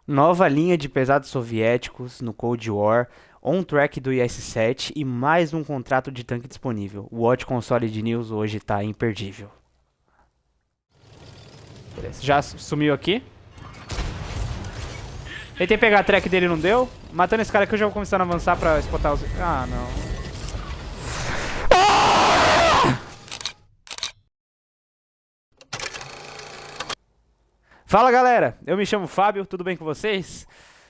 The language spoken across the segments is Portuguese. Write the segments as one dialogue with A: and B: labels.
A: Nova linha de pesados soviéticos no Cold War, on-track do IS-7 e mais um contrato de tanque disponível. O Watch Console de News hoje tá imperdível. Beleza, já sumiu aqui. Tentei pegar a track dele, não deu. Matando esse cara aqui eu já vou começar a avançar pra spotar os... Ah, não. Fala galera, eu me chamo Fábio, tudo bem com vocês?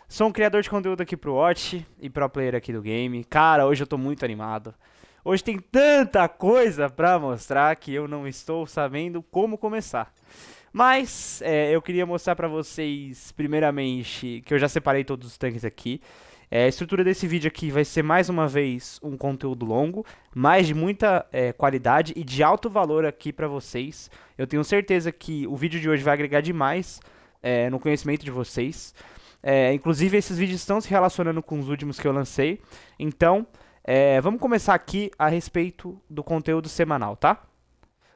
A: Sou um criador de conteúdo aqui pro Watch e pro player aqui do game. Cara, hoje eu tô muito animado. Hoje tem tanta coisa pra mostrar que eu não estou sabendo como começar. Mas eu queria mostrar pra vocês, primeiramente, que eu já separei todos os tanques aqui. A estrutura desse vídeo aqui vai ser mais uma vez um conteúdo longo, mas de muita qualidade e de alto valor aqui pra vocês. Eu tenho certeza que o vídeo de hoje vai agregar demais no conhecimento de vocês. Inclusive, esses vídeos estão se relacionando com os últimos que eu lancei. Então, vamos começar aqui a respeito do conteúdo semanal, tá?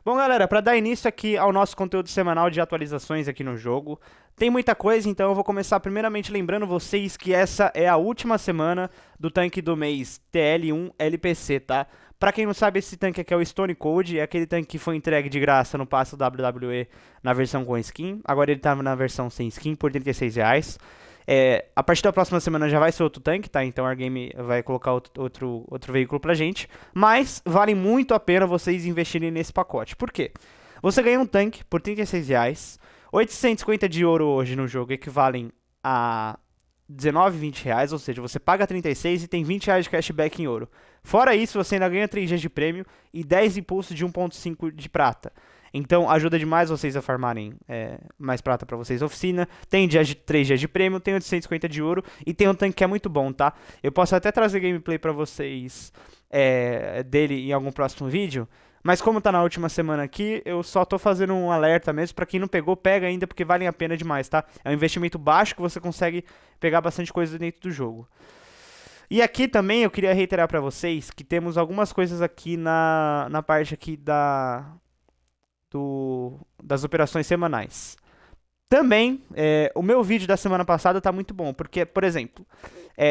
A: Bom, galera, para dar início aqui ao nosso conteúdo semanal de atualizações aqui no jogo, tem muita coisa, então eu vou começar primeiramente lembrando vocês que essa é a última semana do tanque do mês TL1 LPC, tá? Pra quem não sabe, esse tanque aqui é o Stone Cold, é aquele tanque que foi entregue de graça no passe WWE na versão com skin, agora ele tá na versão sem skin por R$ 36. A partir da próxima semana já vai ser outro tanque, tá? Então a Game vai colocar outro veículo pra gente. Mas vale muito a pena vocês investirem nesse pacote. Por quê? Você ganha um tanque por R$ 36. 850 de ouro hoje no jogo equivalem a 19, R$ 20, ou seja, você paga 36 e tem R$ 20 de cashback em ouro. Fora isso, você ainda ganha 3 dias de prêmio e 10 impulsos de 1.5 de prata. Então ajuda demais vocês a farmarem mais prata pra vocês oficina. Tem 3 dias de prêmio, tem 850 de ouro e tem um tanque que é muito bom, tá? Eu posso até trazer gameplay pra vocês dele em algum próximo vídeo. Mas como tá na última semana aqui, eu só tô fazendo um alerta mesmo. Pra quem não pegou, pega ainda, porque valem a pena demais, tá? É um investimento baixo que você consegue pegar bastante coisa dentro do jogo. E aqui também eu queria reiterar pra vocês que temos algumas coisas aqui na parte aqui das operações semanais. Também, o meu vídeo da semana passada tá muito bom, porque, por exemplo,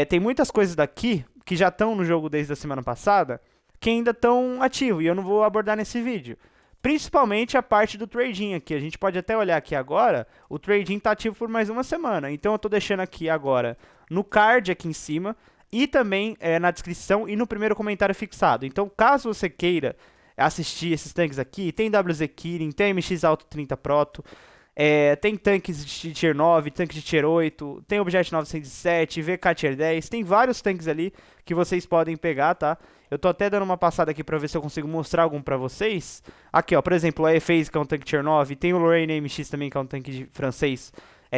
A: tem muitas coisas daqui que já estão no jogo desde a semana passada, que ainda estão ativos, e eu não vou abordar nesse vídeo. Principalmente a parte do trading aqui. A gente pode até olhar aqui agora, o trading está ativo por mais uma semana. Então eu estou deixando aqui agora no card aqui em cima, e também na descrição e no primeiro comentário fixado. Então caso você queira assistir esses tanques aqui, tem WZ Kirin, tem MX Auto 30 Proto, tem tanques de Tier 9, tanques de Tier 8, tem Objet 907, VK Tier 10, tem vários tanques ali que vocês podem pegar, tá? Eu tô até dando uma passada aqui pra ver se eu consigo mostrar algum pra vocês. Aqui, ó, por exemplo, a E-Phase, que é um tanque Tier 9, tem o Lorraine MX também, que é um tanque francês,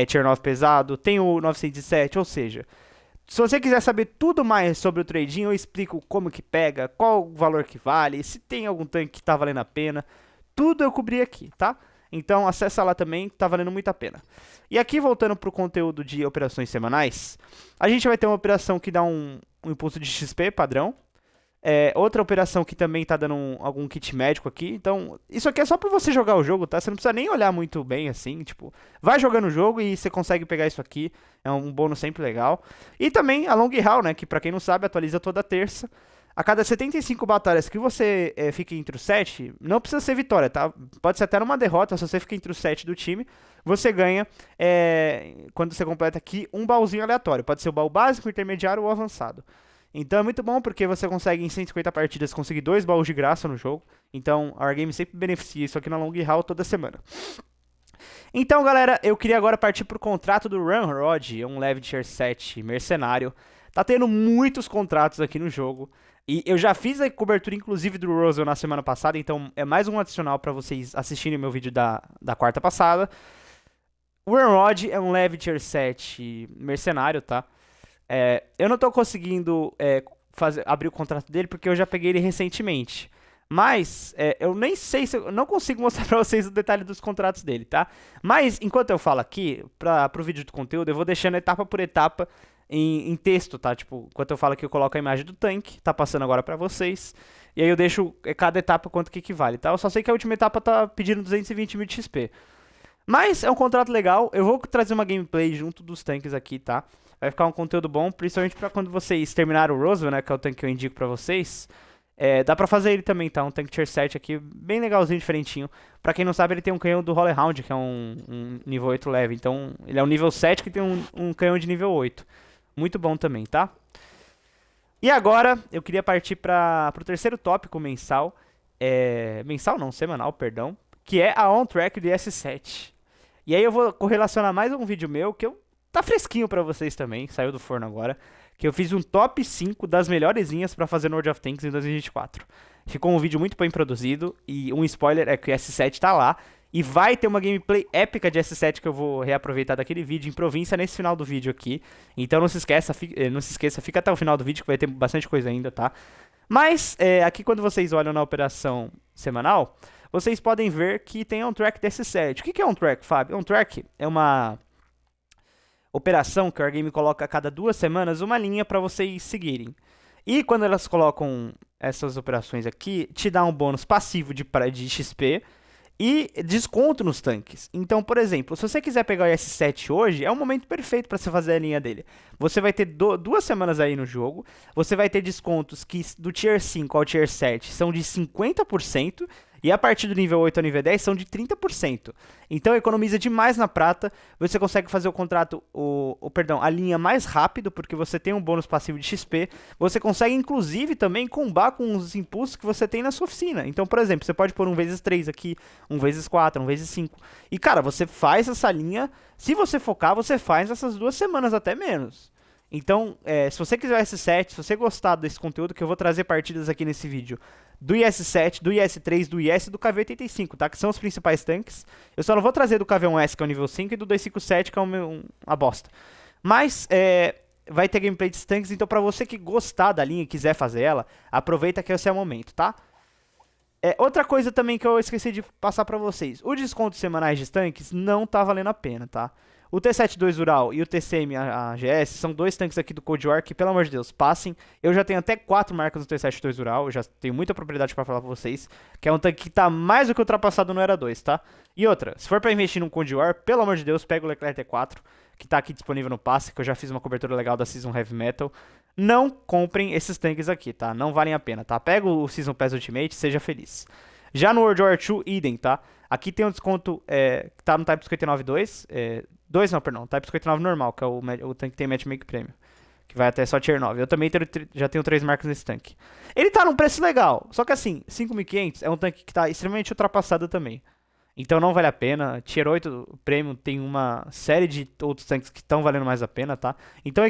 A: Tier 9 pesado, tem o 907, ou seja, se você quiser saber tudo mais sobre o trading, eu explico como que pega, qual o valor que vale, se tem algum tanque que tá valendo a pena. Tudo eu cobri aqui, tá? Então acessa lá também, tá valendo muito a pena. E aqui voltando pro conteúdo de operações semanais, a gente vai ter uma operação que dá um impulso de XP padrão. Outra operação que também tá dando algum kit médico aqui. Então, isso aqui é só pra você jogar o jogo, tá? Você não precisa nem olhar muito bem, assim, tipo... Vai jogando o jogo e você consegue pegar isso aqui. É um bônus sempre legal. E também a Long Haul, né? Que pra quem não sabe, atualiza toda terça. A cada 75 batalhas que você fica entre os 7, não precisa ser vitória, tá? Pode ser até numa derrota, se você fica entre os 7 do time, você ganha, quando você completa aqui, um baúzinho aleatório. Pode ser o baú básico, intermediário ou avançado. Então é muito bom porque você consegue em 150 partidas conseguir 2 baús de graça no jogo. Então a Wargame sempre beneficia isso aqui na Long Haul toda semana. Então galera, eu queria agora partir pro contrato do Ramrod, um leve tier 7 mercenário. Tá tendo muitos contratos aqui no jogo. E eu já fiz a cobertura inclusive do Roswell na semana passada, então é mais um adicional para vocês assistirem meu vídeo da quarta passada. O Ramrod é um leve tier 7 mercenário, tá? Eu não tô conseguindo abrir o contrato dele porque eu já peguei ele recentemente. Mas eu nem sei se eu não consigo mostrar pra vocês o detalhe dos contratos dele, tá? Mas enquanto eu falo aqui, pro vídeo do conteúdo, eu vou deixando etapa por etapa em texto, tá? Tipo, enquanto eu falo aqui, eu coloco a imagem do tanque, tá passando agora pra vocês. E aí eu deixo cada etapa quanto que equivale, tá? Eu só sei que a última etapa tá pedindo 220 mil de XP. Mas é um contrato legal. Eu vou trazer uma gameplay junto dos tanques aqui, tá? Vai ficar um conteúdo bom, principalmente pra quando vocês terminarem o Roswell, né? Que é o tanque que eu indico pra vocês. Dá pra fazer ele também, tá? Um tanque tier 7 aqui, bem legalzinho, diferentinho. Pra quem não sabe, ele tem um canhão do Holy Hound, que é um nível 8 leve. Então, ele é um nível 7 que tem um canhão de nível 8. Muito bom também, tá? E agora, eu queria partir pro terceiro tópico mensal. Mensal não, semanal, perdão. Que é a on-track do S7. E aí eu vou correlacionar mais um vídeo meu, tá fresquinho pra vocês também, saiu do forno agora. Que eu fiz um top 5 das melhores linhas pra fazer no World of Tanks em 2024. Ficou um vídeo muito bem produzido, e um spoiler é que o S7 tá lá. E vai ter uma gameplay épica de S7 que eu vou reaproveitar daquele vídeo em província nesse final do vídeo aqui. Então não se esqueça, fica até o final do vídeo que vai ter bastante coisa ainda, tá? Mas, aqui quando vocês olham na operação semanal, vocês podem ver que tem um track desse set. O que é um track, Fábio? Um track é uma operação que o Wargame coloca a cada 2 semanas uma linha para vocês seguirem. E quando elas colocam essas operações aqui, te dá um bônus passivo de XP e desconto nos tanques. Então, por exemplo, se você quiser pegar o S7 hoje, é o momento perfeito para você fazer a linha dele. Você vai ter 2 semanas aí no jogo, você vai ter descontos que do Tier 5 ao Tier 7 são de 50%, e a partir do nível 8 ao nível 10 são de 30%. Então economiza demais na prata, você consegue fazer o contrato, a linha mais rápido, porque você tem um bônus passivo de XP, você consegue inclusive também combar com os impulsos que você tem na sua oficina. Então, por exemplo, você pode pôr 1x3 aqui, 1x4, 1x5, e cara, você faz essa linha, se você focar, você faz essas 2 semanas até menos. Então, se você quiser o S7, se você gostar desse conteúdo, que eu vou trazer partidas aqui nesse vídeo, do IS-7, do IS-3, do IS e do KV-85, tá? Que são os principais tanques. Eu só não vou trazer do KV-1S, que é o nível 5, e do 257, que é uma bosta. Mas, vai ter gameplay desses tanques, então pra você que gostar da linha e quiser fazer ela, aproveita que esse é o momento, tá? Outra coisa também que eu esqueci de passar pra vocês. Os descontos semanais de tanques não tá valendo a pena, tá? O T-72 Ural e o TCM AGS são 2 tanques aqui do Cold War que, pelo amor de Deus, passem. Eu já tenho até 4 marcas no T-72 Ural, eu já tenho muita propriedade pra falar pra vocês, que é um tanque que tá mais do que ultrapassado no Era 2, tá? E outra, se for pra investir num Cold War, pelo amor de Deus, pega o Leclerc T4, que tá aqui disponível no passe, que eu já fiz uma cobertura legal da Season Heavy Metal. Não comprem esses tanques aqui, tá? Não valem a pena, tá? Pega o Season Pass Ultimate, seja feliz. Já no World War 2, idem, tá? Aqui tem um desconto que tá no Type 59.2, Type 59 normal, que é o tanque que tem Matchmaker Premium, que vai até só Tier 9. Eu também já tenho 3 marcas nesse tanque. Ele tá num preço legal, só que assim, 5.500 é um tanque que tá extremamente ultrapassado também. Então não vale a pena. Tier 8 Premium tem uma série de outros tanques que estão valendo mais a pena, tá? Então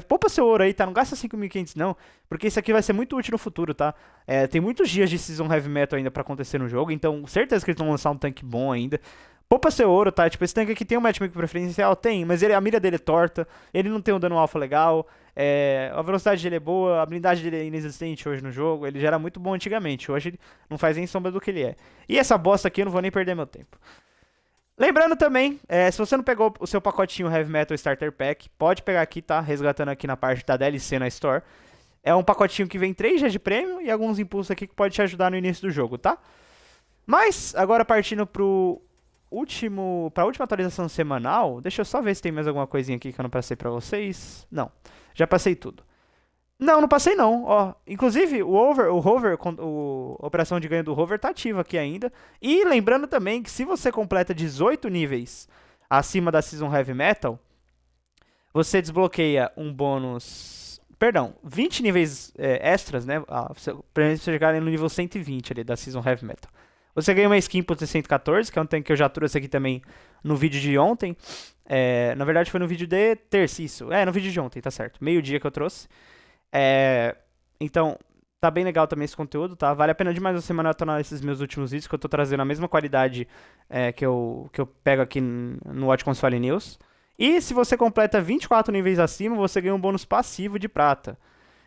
A: poupa seu ouro aí, tá? Não gasta 5.500 não, porque isso aqui vai ser muito útil no futuro, tá? Tem muitos dias de Season Heavy Metal ainda pra acontecer no jogo, então certeza que eles vão lançar um tanque bom ainda. Poupa seu ouro, tá? Tipo, esse tanque aqui tem um matchmaking preferencial? Tem, mas a mira dele é torta, ele não tem um dano alfa legal, a velocidade dele é boa, a blindagem dele é inexistente hoje no jogo, ele já era muito bom antigamente, hoje ele não faz nem sombra do que ele é. E essa bosta aqui eu não vou nem perder meu tempo. Lembrando também, se você não pegou o seu pacotinho Heavy Metal Starter Pack, pode pegar aqui, tá? Resgatando aqui na parte da DLC na Store. É um pacotinho que vem 3 dias de prêmio e alguns impulsos aqui que pode te ajudar no início do jogo, tá? Mas, agora partindo pra última atualização semanal, deixa eu só ver se tem mais alguma coisinha aqui que eu não passei pra vocês. Não, já passei tudo. Não passei não, ó. Inclusive, a operação de ganho do Hover tá ativa aqui ainda. E lembrando também que se você completa 18 níveis acima da Season Heavy Metal, você desbloqueia um bônus... Perdão, 20 níveis extras, né? Pra você chegar no nível 120 ali da Season Heavy Metal. Você ganha uma skin pro T-114, que é um tanque que eu já trouxe aqui também no vídeo de ontem. Na verdade foi no vídeo de terça, isso. No vídeo de ontem, tá certo. Meio-dia que eu trouxe. Então, tá bem legal também esse conteúdo, tá? Vale a pena demais você maratonar esses meus últimos vídeos, que eu tô trazendo a mesma qualidade que eu pego aqui no Watch Console News. E se você completa 24 níveis acima, você ganha um bônus passivo de prata.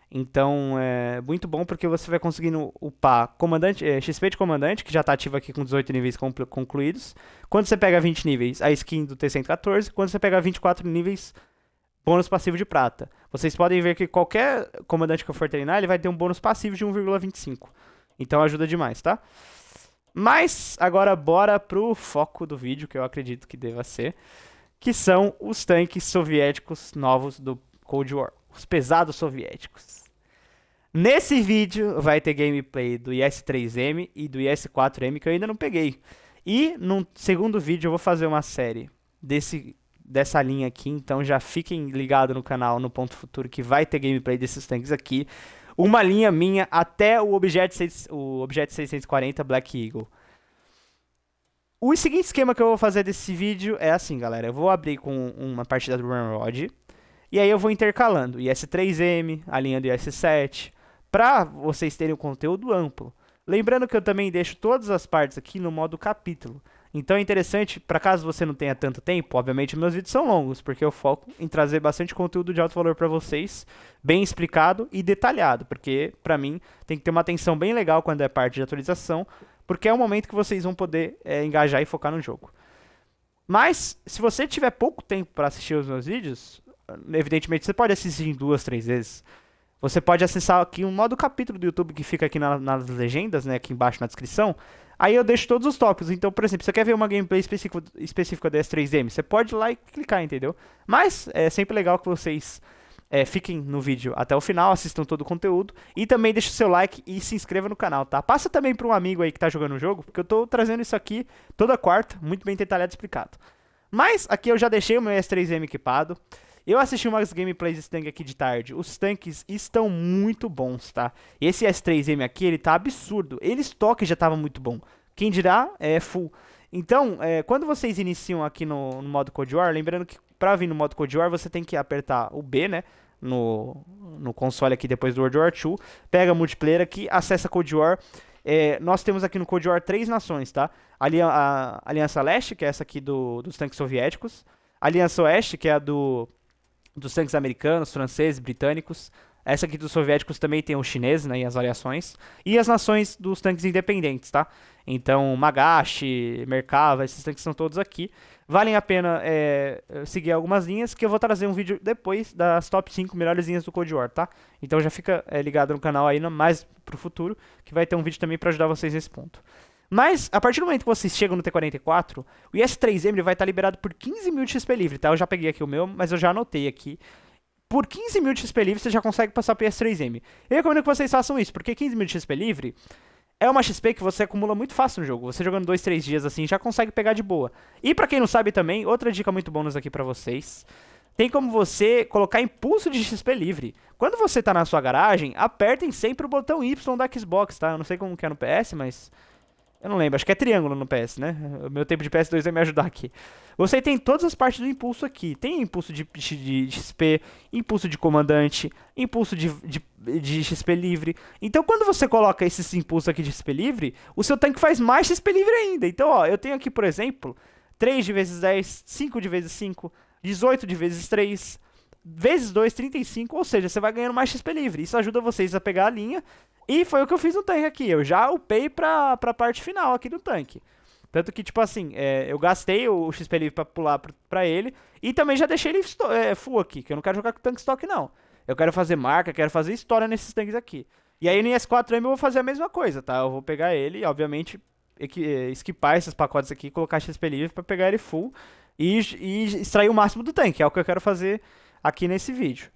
A: Então, é muito bom porque você vai conseguindo upar XP de comandante, que já está ativo aqui com 18 níveis concluídos. Quando você pega 20 níveis, a skin do T-114. Quando você pega 24 níveis, bônus passivo de prata. Vocês podem ver que qualquer comandante que eu for treinar, ele vai ter um bônus passivo de 1,25. Então ajuda demais, tá? Mas agora bora pro foco do vídeo, que eu acredito que deva ser, que são os tanques soviéticos novos do Cold War, os pesados soviéticos. Nesse vídeo vai ter gameplay do IS-3M e do IS-4M que eu ainda não peguei. E no segundo vídeo eu vou fazer uma série dessa linha aqui, então já fiquem ligados no canal no Ponto Futuro que vai ter gameplay desses tanques aqui. Uma linha minha até o Objet 640 Black Eagle. O seguinte esquema que eu vou fazer desse vídeo é assim, galera. Eu vou abrir com uma partida do Ramrod. E aí eu vou intercalando IS-3M, a linha do IS-7, para vocês terem o conteúdo amplo. Lembrando que eu também deixo todas as partes aqui no modo capítulo. Então é interessante, para caso você não tenha tanto tempo, obviamente meus vídeos são longos, porque eu foco em trazer bastante conteúdo de alto valor para vocês, bem explicado e detalhado, porque para mim tem que ter uma atenção bem legal quando é parte de atualização, porque é o momento que vocês vão poder engajar e focar no jogo. Mas, se você tiver pouco tempo para assistir os meus vídeos, evidentemente você pode assistir em 2, 3 vezes. Você pode acessar aqui um modo capítulo do YouTube que fica aqui nas legendas, né, aqui embaixo na descrição. Aí eu deixo todos os tópicos. Então, por exemplo, você quer ver uma gameplay específica da S3M, você pode ir lá e clicar, entendeu? Mas é sempre legal que vocês fiquem no vídeo até o final, assistam todo o conteúdo. E também deixe o seu like e se inscreva no canal, tá? Passa também para um amigo aí que tá jogando o jogo, porque eu tô trazendo isso aqui toda quarta, muito bem detalhado e explicado. Mas aqui eu já deixei o meu S3M equipado. Eu assisti umas gameplays desse tanque aqui de tarde. Os tanques estão muito bons, tá? Esse S3M aqui, ele tá absurdo. Ele estoque já tava muito bom. Quem dirá, é full. Então, quando vocês iniciam aqui no modo Cold War, lembrando que pra vir no modo Cold War, você tem que apertar o B, né? No console aqui depois do World War II. Pega multiplayer aqui, acessa Cold War. Nós temos aqui no Cold War 3 nações, tá? A Aliança Leste, que é essa aqui dos tanques soviéticos. A Aliança Oeste, que é a dos tanques americanos, franceses, britânicos. Essa aqui dos soviéticos também tem os chineses, né, e as variações. E as nações dos tanques independentes, tá? Então, Magashi, Merkava, esses tanques são todos aqui. Valem a pena seguir algumas linhas, que eu vou trazer um vídeo depois das top 5 melhores linhas do Cold War, tá? Então já fica ligado no canal aí, mais pro futuro, que vai ter um vídeo também para ajudar vocês nesse ponto. Mas, a partir do momento que vocês chegam no T-44, o IS-3M vai estar liberado por 15 mil de XP livre, tá? Eu já peguei aqui o meu, mas eu já anotei aqui. Por 15 mil de XP livre, você já consegue passar pro IS-3M. Eu recomendo que vocês façam isso, porque 15 mil de XP livre é uma XP que você acumula muito fácil no jogo. Você jogando 2, 3 dias assim, já consegue pegar de boa. E pra quem não sabe também, outra dica muito bônus aqui pra vocês. Tem como você colocar impulso de XP livre. Quando você tá na sua garagem, apertem sempre o botão Y da Xbox, tá? Eu não sei como que é no PS, mas eu não lembro, acho que é triângulo no PS, né? O meu tempo de PS2 vai me ajudar aqui. Você tem todas as partes do impulso aqui. Tem impulso de XP, impulso de comandante, impulso de XP livre. Então, quando você coloca esses impulsos aqui de XP livre, o seu tanque faz mais XP livre ainda. Então, ó, eu tenho aqui, por exemplo, 3 de vezes 10, 5 de vezes 5, 18 de vezes 3, vezes 2, 35. Ou seja, você vai ganhando mais XP livre. Isso ajuda vocês a pegar a linha. E foi o que eu fiz no tanque aqui. Eu já upei pra parte final aqui do tanque. Tanto que, tipo assim, eu gastei o XP livre pra pular pra ele. E também já deixei ele full aqui, que eu não quero jogar com tanque estoque, não. Eu quero fazer marca, quero fazer história nesses tanques aqui. E aí no IS-4M eu vou fazer a mesma coisa, tá? Eu vou pegar ele e, obviamente, esquipar esses pacotes aqui, colocar XP livre pra pegar ele full e extrair o máximo do tanque. É o que eu quero fazer aqui nesse vídeo.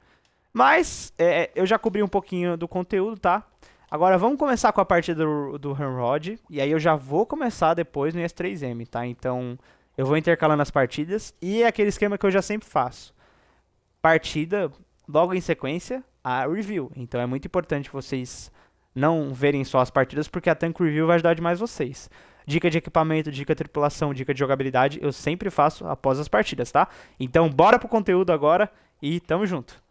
A: Mas, eu já cobri um pouquinho do conteúdo, tá? Agora vamos começar com a partida do Ramrod, e aí eu já vou começar depois no IS-3M, tá? Então eu vou intercalando as partidas, e é aquele esquema que eu já sempre faço. Partida, logo em sequência, a review. Então é muito importante vocês não verem só as partidas, porque a Tank Review vai ajudar demais vocês. Dica de equipamento, dica de tripulação, dica de jogabilidade, eu sempre faço após as partidas, tá? Então bora pro conteúdo agora, e tamo junto.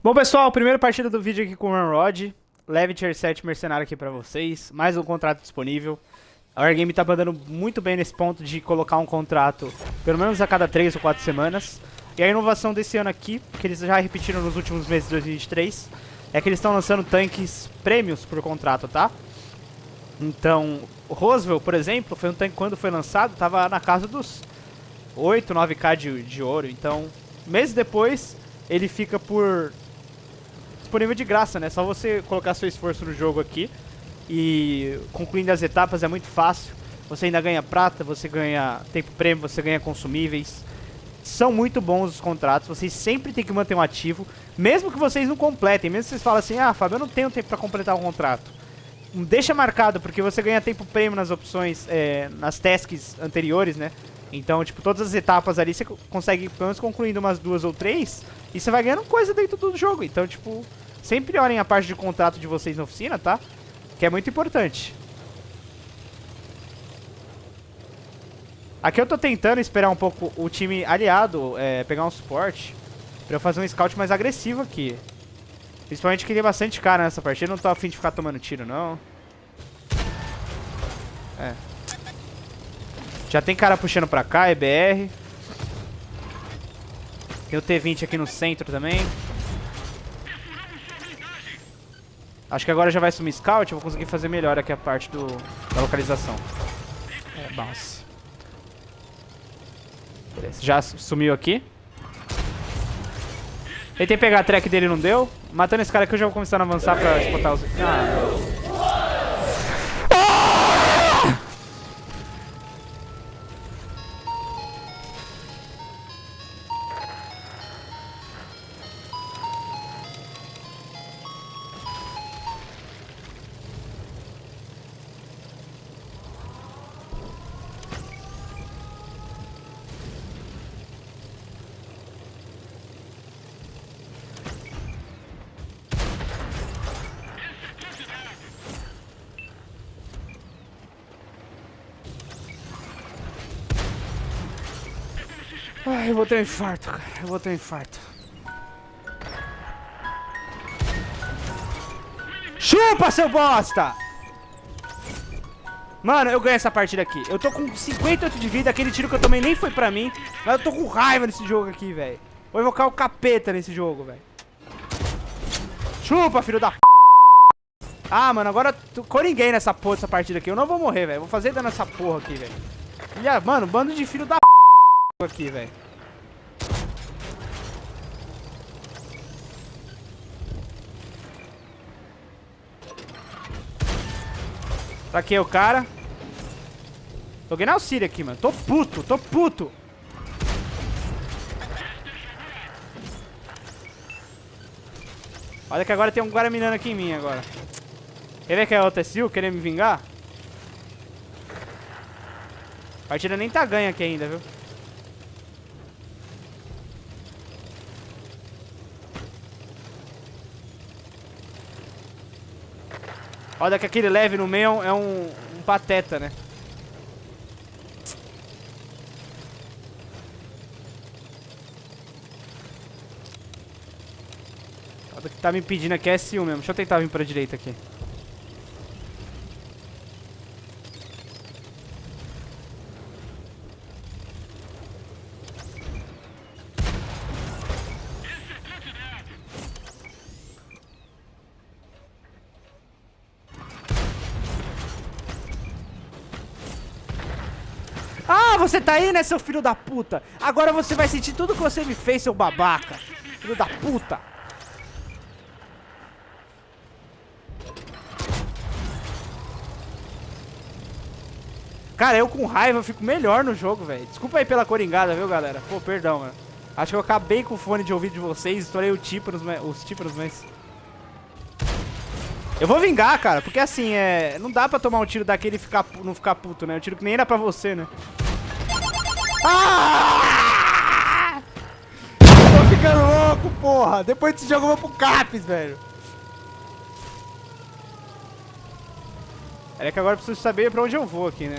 A: Bom, pessoal, primeira partida do vídeo aqui com o Ramrod. Leve Tier 7 mercenário aqui pra vocês. Mais um contrato disponível. A Wargame tá mandando muito bem nesse ponto de colocar um contrato pelo menos a cada 3 ou 4 semanas. E a inovação desse ano aqui, que eles já repetiram nos últimos meses de 2023, é que eles estão lançando tanques prêmios por contrato, tá? Então, o Roosevelt, por exemplo, foi um tanque quando foi lançado, tava na casa dos 8, 9k de ouro. Então, meses depois, ele fica disponível de graça, né? Só você colocar seu esforço no jogo aqui E concluindo as etapas é muito fácil. Você ainda ganha prata, você ganha tempo prêmio, você ganha consumíveis. São muito bons os contratos, vocês sempre tem que manter um ativo, mesmo que vocês não completem, mesmo que vocês falem assim, ah, Fábio, eu não tenho tempo pra completar o contrato. Deixa marcado, porque você ganha tempo prêmio nas opções, nas tasks anteriores, né? Então, tipo, todas as etapas ali você consegue, pelo menos concluindo umas 2 ou 3, e você vai ganhando coisa dentro do jogo. Então, tipo, sempre olhem a parte de contrato de vocês na oficina, tá? Que é muito importante. Aqui eu tô tentando esperar um pouco o time aliado pegar um suporte pra eu fazer um scout mais agressivo aqui. Principalmente que tem bastante cara nessa partida, não tô afim de ficar tomando tiro, não. Já tem cara puxando pra cá, EBR. Tem o T-20 aqui no centro também. Acho que agora já vai sumir scout, eu vou conseguir fazer melhor aqui a parte da localização. Bounce. Beleza, já sumiu aqui. Tentei pegar a track dele, não deu. Matando esse cara aqui eu já vou começar a avançar pra spotar os... Ai, eu vou ter um infarto, cara. Eu vou ter um infarto. Chupa, seu bosta! Mano, eu ganho essa partida aqui. Eu tô com 58 de vida. Aquele tiro que eu tomei nem foi pra mim. Mas eu tô com raiva nesse jogo aqui, velho. Vou invocar o capeta nesse jogo, velho. Chupa, filho da p... Ah, mano, agora coringuei nessa porra dessa partida aqui. Eu não vou morrer, velho. Vou fazer dano nessa porra aqui, velho. Mano, bando de filho da p... aqui, velho. Traquei o cara. Joguei na auxílio aqui, mano. Tô puto, tô puto. Olha que agora tem um cara mirando aqui em mim agora. Quer ver que é o TSU querendo me vingar? A partida nem tá ganha aqui ainda, viu? Olha que aquele leve no meio é um pateta, né? Olha que tá me pedindo aqui é S1 mesmo. Deixa eu tentar vir pra direita aqui. Ah, você tá aí, né, seu filho da puta? Agora você vai sentir tudo que você me fez, seu babaca. Filho da puta. Cara, eu com raiva eu fico melhor no jogo, velho. Desculpa aí pela coringada, viu, galera? Pô, perdão, mano. Acho que eu acabei com o fone de ouvido de vocês, estourei os tímpanos, mas... Eu vou vingar, cara, porque assim, não dá pra tomar um tiro daquele e não ficar puto, né? Um tiro que nem era pra você, né? Ah! Tô ficando louco, porra! Depois desse jogo eu vou pro Caps, velho. É que agora eu preciso saber pra onde eu vou aqui, né?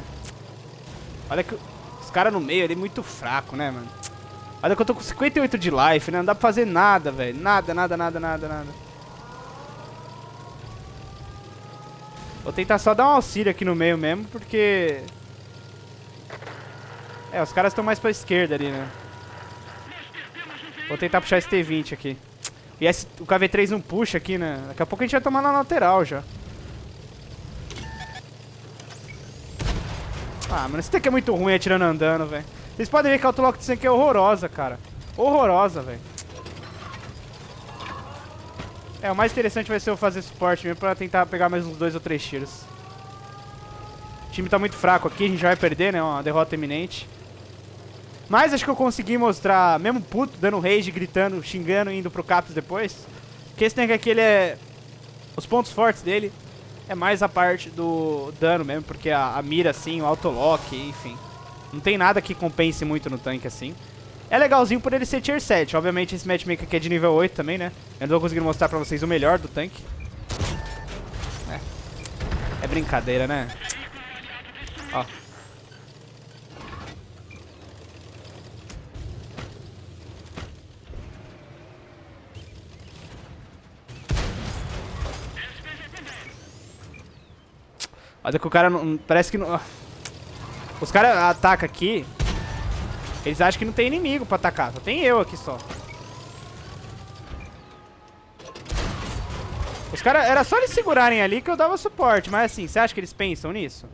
A: Olha que os caras no meio ali, muito fraco, né, mano? Olha que eu tô com 58 de life, né? Não dá pra fazer nada, velho. Nada. Vou tentar só dar um auxílio aqui no meio mesmo, porque... os caras estão mais pra esquerda ali, né? Vou tentar puxar esse T-20 aqui. E o KV-3 não puxa aqui, né? Daqui a pouco a gente vai tomar na lateral já. Ah, mano, esse tanque é muito ruim atirando andando, velho. Vocês podem ver que a autolock desse tanque é horrorosa, cara. Horrorosa, velho. É, o mais interessante vai ser eu fazer suporte mesmo pra tentar pegar mais uns 2 ou 3 tiros. O time tá muito fraco aqui, a gente já vai perder, né? Uma derrota iminente. Mas acho que eu consegui mostrar, mesmo puto, dando rage, gritando, xingando, indo pro Caps depois. Porque esse tank aqui, ele é... Os pontos fortes dele é mais a parte do dano mesmo, porque a mira, assim, o autolock, enfim. Não tem nada que compense muito no tanque, assim. É legalzinho por ele ser tier 7. Obviamente esse matchmaker aqui é de nível 8 também, né? Eu não tô conseguindo mostrar pra vocês o melhor do tanque. É brincadeira, né? Ó. Olha que o cara não... Parece que não... Os caras atacam aqui. Eles acham que não tem inimigo pra atacar. Só tem eu aqui só. Os caras... Era só eles segurarem ali que eu dava suporte. Mas assim, você acha que eles pensam nisso?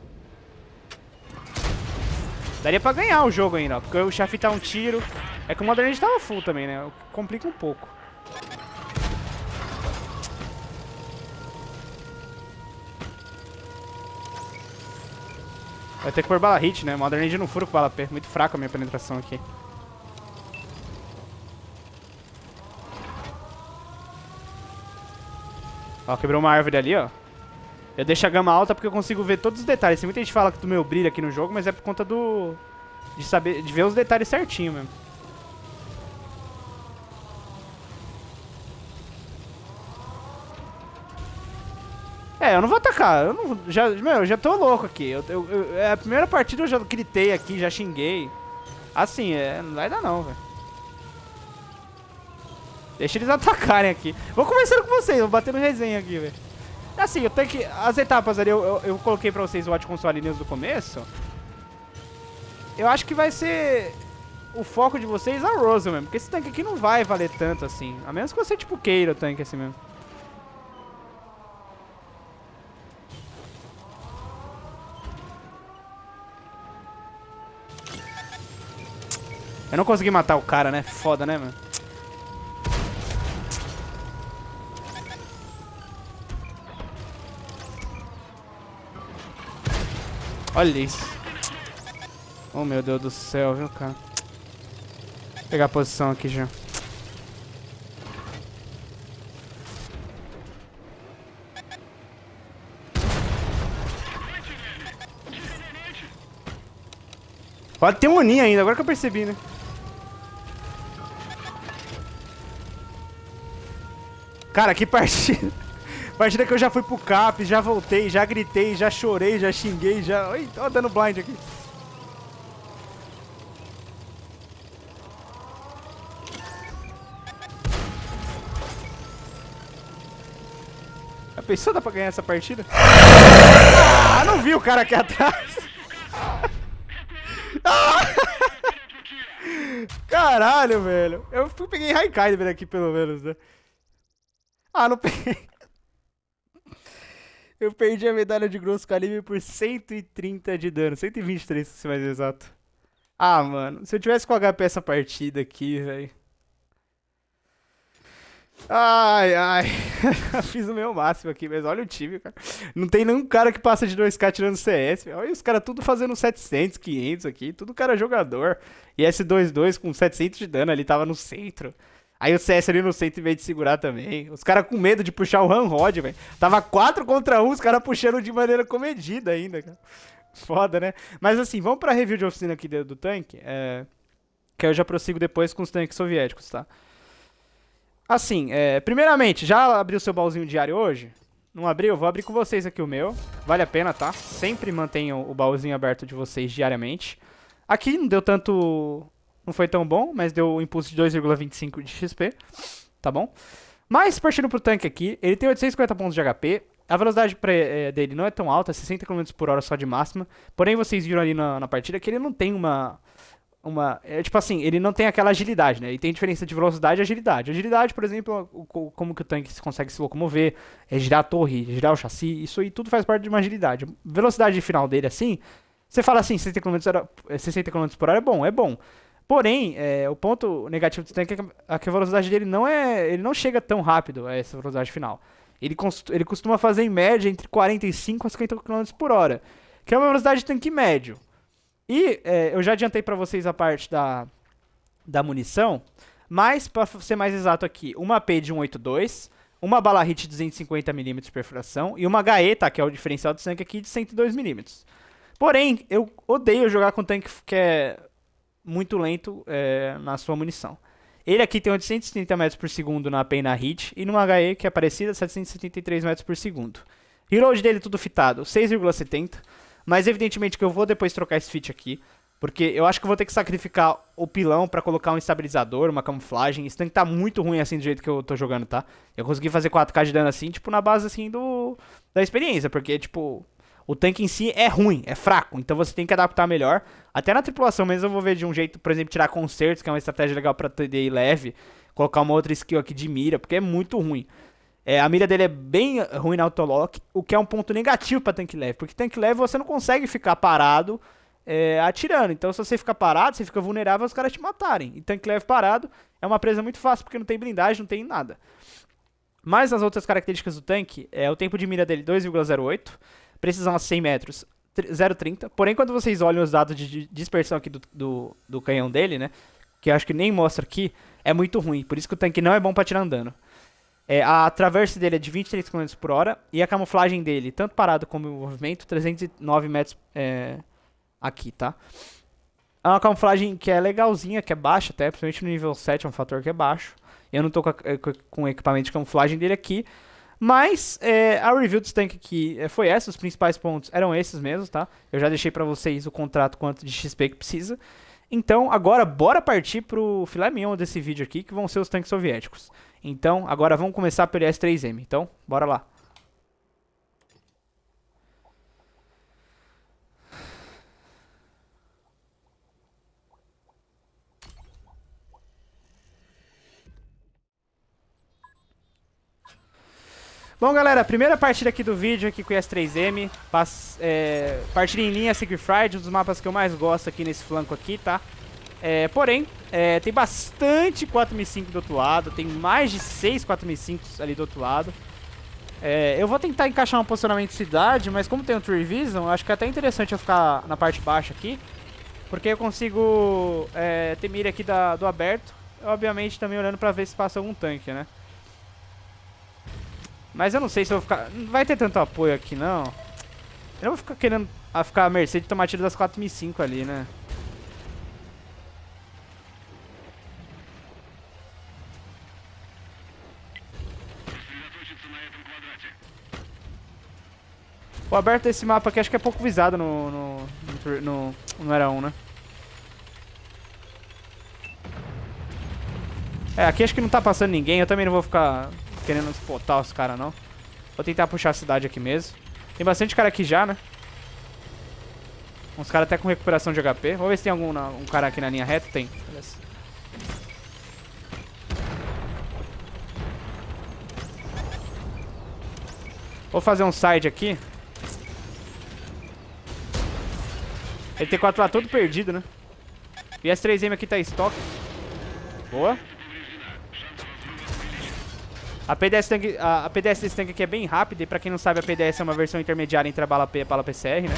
A: Daria pra ganhar o jogo ainda, ó. Porque o Chafi tá um tiro. É que o Modern Age tava full também, né? Complica um pouco. Vai ter que pôr bala hit, né? Modern Age não fura com bala P. Muito fraca a minha penetração aqui. Ó, quebrou uma árvore ali, ó. Eu deixo a gama alta porque eu consigo ver todos os detalhes. Tem muita gente que fala que do meu brilho aqui no jogo, mas é por conta do... De saber... De ver os detalhes certinho mesmo. É, eu não vou atacar. Eu não... eu já tô louco aqui. É a primeira partida eu já gritei aqui, já xinguei. Assim, não vai dar não, velho. Deixa eles atacarem aqui. Vou começando com vocês, vou bater no resenha aqui, velho. Assim, eu tenho que... As etapas ali, eu coloquei pra vocês o Watch Console News do começo. Eu acho que vai ser... O foco de vocês a Rosal mesmo. Porque esse tanque aqui não vai valer tanto assim. A menos que você, tipo, queira o tanque assim mesmo. Eu não consegui matar o cara, né? Foda, né, mano? Olha isso. Oh, meu Deus do céu, viu, cara? Vou pegar a posição aqui já. Pode ter um Oni ainda, agora que eu percebi, né? Cara, que partida. Partida que eu já fui pro cap, já voltei, já gritei, já chorei, já xinguei, já... Oi, tô dando blind aqui. Já pensou, dá pra ganhar essa partida? Ah, não vi o cara aqui atrás. Caralho, velho. Eu peguei Raikaiber aqui, pelo menos, né? Ah, não peguei. Eu perdi a medalha de grosso calibre por 130 de dano. 123, se ser mais exato. Ah, mano. Se eu tivesse com HP essa partida aqui, velho. Ai, ai. Fiz o meu máximo aqui, mas olha o time, cara. Não tem nenhum cara que passa de 2k tirando CS. Olha os caras tudo fazendo 700, 500 aqui. Tudo cara jogador. E S22 com 700 de dano ali tava no centro. Aí o CS ali no centro, em vez de segurar também. Os caras com medo de puxar o Ramrod, velho. Tava 4 contra 1, os caras puxando de maneira comedida ainda, cara. Foda, né? Mas assim, vamos pra review de oficina aqui do tanque. Que eu já prossigo depois com os tanques soviéticos, tá? Assim, primeiramente, já abriu seu baúzinho diário hoje? Não abriu? Vou abrir com vocês aqui o meu. Vale a pena, tá? Sempre mantenham o baúzinho aberto de vocês diariamente. Aqui não deu tanto... Não foi tão bom, mas deu um impulso de 2,25 de XP, tá bom? Mas, partindo pro tanque aqui, ele tem 850 pontos de HP, a velocidade dele não é tão alta, 60 km por hora só de máxima, porém vocês viram ali na partida que ele não tem tipo assim, ele não tem aquela agilidade, né? Ele tem diferença de velocidade e agilidade. Agilidade, por exemplo, como que o tanque consegue se locomover, girar a torre, girar o chassi, isso aí tudo faz parte de uma agilidade. Velocidade final dele, assim, você fala assim, 60 km por hora é bom, é bom. Porém, o ponto negativo do tanque é que a velocidade dele ele não chega tão rápido a essa velocidade final. Ele costuma fazer em média entre 45 a 50 km por hora, que é uma velocidade de tanque médio. E eu já adiantei pra vocês a parte da munição, mas para ser mais exato aqui, uma AP de 182, uma bala hit de 250mm de perfuração e uma HE, tá, que é o diferencial do tanque aqui, de 102mm. Porém, eu odeio jogar com tanque que é muito lento na sua munição. Ele aqui tem 830 metros por segundo na AP e na hit, e numa HE que é parecida, 773 metros por segundo. Reload dele tudo fitado, 6,70, mas evidentemente que eu vou depois trocar esse fit aqui, porque eu acho que eu vou ter que sacrificar o pilão pra colocar um estabilizador, uma camuflagem. Esse tanque tá muito ruim assim do jeito que eu tô jogando, tá? Eu consegui fazer 4k de dano assim, tipo, na base assim da experiência, porque, tipo, o tanque em si é ruim, é fraco, então você tem que adaptar melhor. Até na tripulação mesmo eu vou ver de um jeito, por exemplo, tirar concertos, que é uma estratégia legal pra TDI leve, colocar uma outra skill aqui de mira, porque é muito ruim. A mira dele é bem ruim na autolock, o que é um ponto negativo pra tanque leve, porque tanque leve você não consegue ficar parado atirando. Então, se você ficar parado, você fica vulnerável aos caras te matarem. E tanque leve parado é uma presa muito fácil, porque não tem blindagem, não tem nada. Mas as outras características do tanque, o tempo de mira dele 2,08, precisão a 100 metros 0,30. Porém, quando vocês olham os dados de dispersão aqui do canhão dele, né, que eu acho que nem mostra aqui, é muito ruim. Por isso que o tanque não é bom pra tirar andando. A traverse dele é de 23 km por hora e a camuflagem dele, tanto parado como em movimento, 309 metros aqui, tá? É uma camuflagem que é legalzinha, que é baixa até, principalmente no nível 7, é um fator que é baixo. Eu não tô com o equipamento de camuflagem dele aqui, mas a review desse tanque aqui foi essa, os principais pontos eram esses mesmo, tá? Eu já deixei pra vocês o contrato quanto de XP que precisa. Então, agora bora partir pro filé mignon desse vídeo aqui, que vão ser os tanques soviéticos. Então, agora vamos começar pelo S3M, então, bora lá. Bom, galera, primeira partida aqui do vídeo aqui com o S3M. Partida em linha Siegfried, um dos mapas que eu mais gosto aqui nesse flanco aqui, tá? Porém, tem bastante 4005 do outro lado, tem mais de 6 4005 ali do outro lado. Eu vou tentar encaixar um posicionamento de cidade, mas como tem o Tree Vision, eu acho que é até interessante eu ficar na parte baixa aqui, porque eu consigo ter mira aqui do aberto, obviamente também olhando pra ver se passa algum tanque, né? Mas eu não sei se eu vou ficar... Não vai ter tanto apoio aqui, não. Eu não vou ficar querendo ficar à mercê de tomar tiro das 4005 ali, né? O aberto desse mapa aqui acho que é pouco visado no Era 1, né? Aqui acho que não tá passando ninguém. Eu também não vou ficar querendo spotar os caras, não. Vou tentar puxar a cidade aqui mesmo. Tem bastante cara aqui já, né? Uns caras até com recuperação de HP. Vou ver se tem um cara aqui na linha reta. Tem. Beleza. Vou fazer um side aqui. Ele tem 4 lá todo perdido, né? E S3M aqui tá em estoque. Boa. A PDS desse tanque aqui é bem rápida. E pra quem não sabe, a PDS é uma versão intermediária entre a bala P e a bala PCR, né?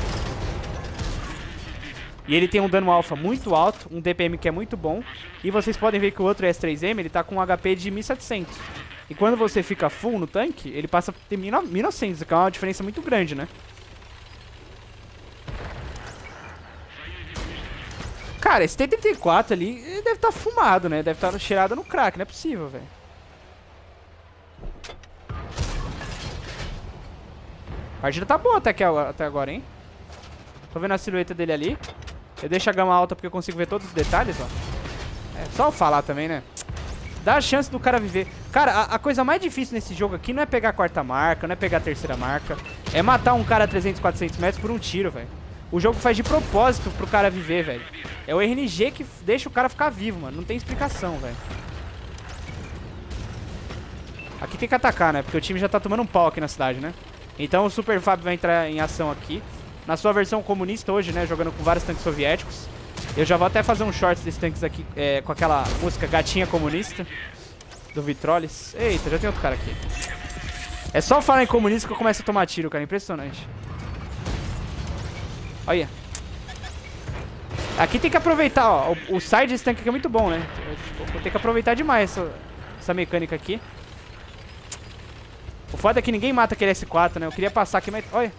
A: E ele tem um dano alfa muito alto, um DPM que é muito bom. E vocês podem ver que o outro S3M, ele tá com um HP de 1700. E quando você fica full no tanque, ele passa a ter 1900, que é uma diferença muito grande, né? Cara, esse T-34 ali deve estar fumado, né? Deve estar cheirado no crack, não é possível, velho. A partida tá boa até agora, hein? Tô vendo a silhueta dele ali. Eu deixo a gama alta porque eu consigo ver todos os detalhes, ó. Só eu falar também, né? Dá a chance do cara viver. Cara, a coisa mais difícil nesse jogo aqui não é pegar a quarta marca, não é pegar a terceira marca. É matar um cara a 300, 400 metros por um tiro, velho. O jogo faz de propósito pro cara viver, velho. É o RNG que deixa o cara ficar vivo, mano. Não tem explicação, velho. Aqui tem que atacar, né? Porque o time já tá tomando um pau aqui na cidade, né? Então o Super Fábio vai entrar em ação aqui. Na sua versão comunista hoje, né? Jogando com vários tanques soviéticos. Eu já vou até fazer um shorts desses tanques aqui com aquela música Gatinha Comunista do Vitroles. Eita, já tem outro cara aqui. É só falar em comunista que eu começo a tomar tiro, cara. Impressionante. Olha. Aqui tem que aproveitar, ó. O side desse tanque aqui é muito bom, né? Vou ter que aproveitar demais essa mecânica aqui. O foda é que ninguém mata aquele S4, né? Eu queria passar aqui, mas... Olha.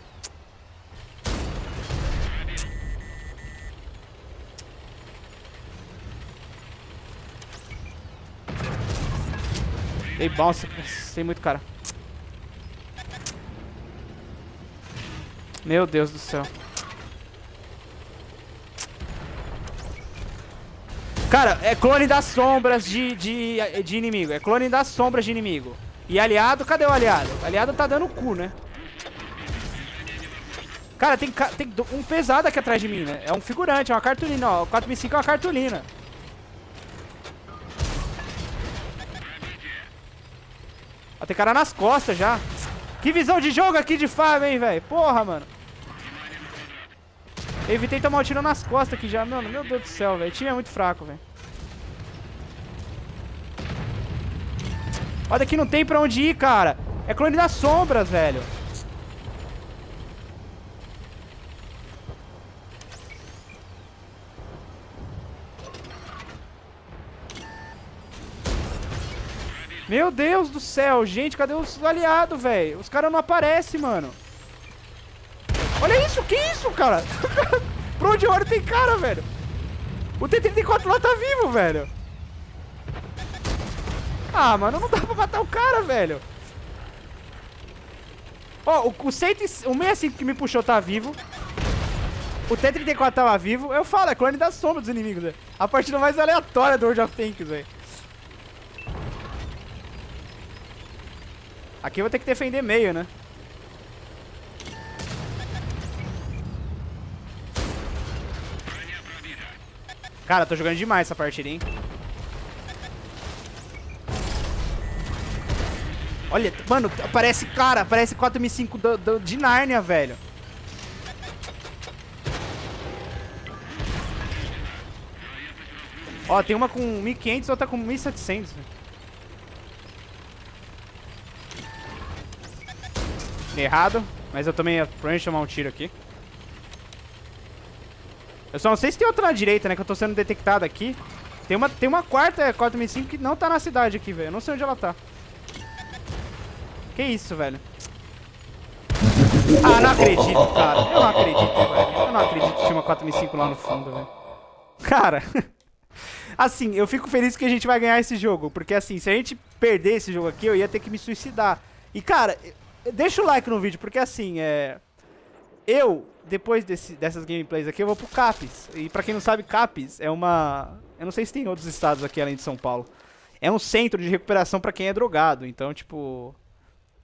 A: Dei bounce. Tem muito cara. Meu Deus do céu. Cara, é clone das sombras de inimigo. É clone das sombras de inimigo. E aliado, cadê o aliado? O aliado tá dando cu, né? Cara, tem um pesado aqui atrás de mim, né? É um figurante, é uma cartolina, ó. O 4005 é uma cartolina. Ó, tem cara nas costas já. Que visão de jogo aqui de Fábio, hein, velho? Porra, mano. Eu evitei tomar um tiro nas costas aqui já. Mano, meu Deus do céu, velho. O time é muito fraco, velho. Olha, daqui não tem pra onde ir, cara. É clone das sombras, velho. Meu Deus do céu, gente. Cadê os aliados, velho? Os caras não aparecem, mano. Olha isso, que isso, cara? Pra onde eu olho tem cara, velho. O T-34 lá tá vivo, velho. Ah, mano, não dá pra matar o cara, velho. Ó, o 65 que me puxou tá vivo. O T-34 tava vivo. Eu falo, é clone da sombra dos inimigos, velho. A partida mais aleatória do World of Tanks, velho. Aqui eu vou ter que defender meio, né? Cara, tô jogando demais essa partida, hein? Olha, mano, parece 4005 de Nárnia, velho. Ó, tem uma com 1500 e outra com 1700. Errado, mas eu também ia provavelmente tomar um tiro aqui. Eu só não sei se tem outra na direita, né, que eu tô sendo detectado aqui. Tem uma quarta 4005 que não tá na cidade aqui, velho. Eu não sei onde ela tá. Que isso, velho? Ah, não acredito, cara. Eu não acredito, velho. Eu não acredito que tinha uma 4005 lá no fundo, velho. Cara, assim, eu fico feliz que a gente vai ganhar esse jogo. Porque, assim, se a gente perder esse jogo aqui, eu ia ter que me suicidar. E, cara, deixa o like no vídeo, porque, assim, depois dessas gameplays aqui, eu vou pro CAPES. E pra quem não sabe, CAPES é uma... Eu não sei se tem outros estados aqui além de São Paulo. É um centro de recuperação pra quem é drogado. Então, tipo...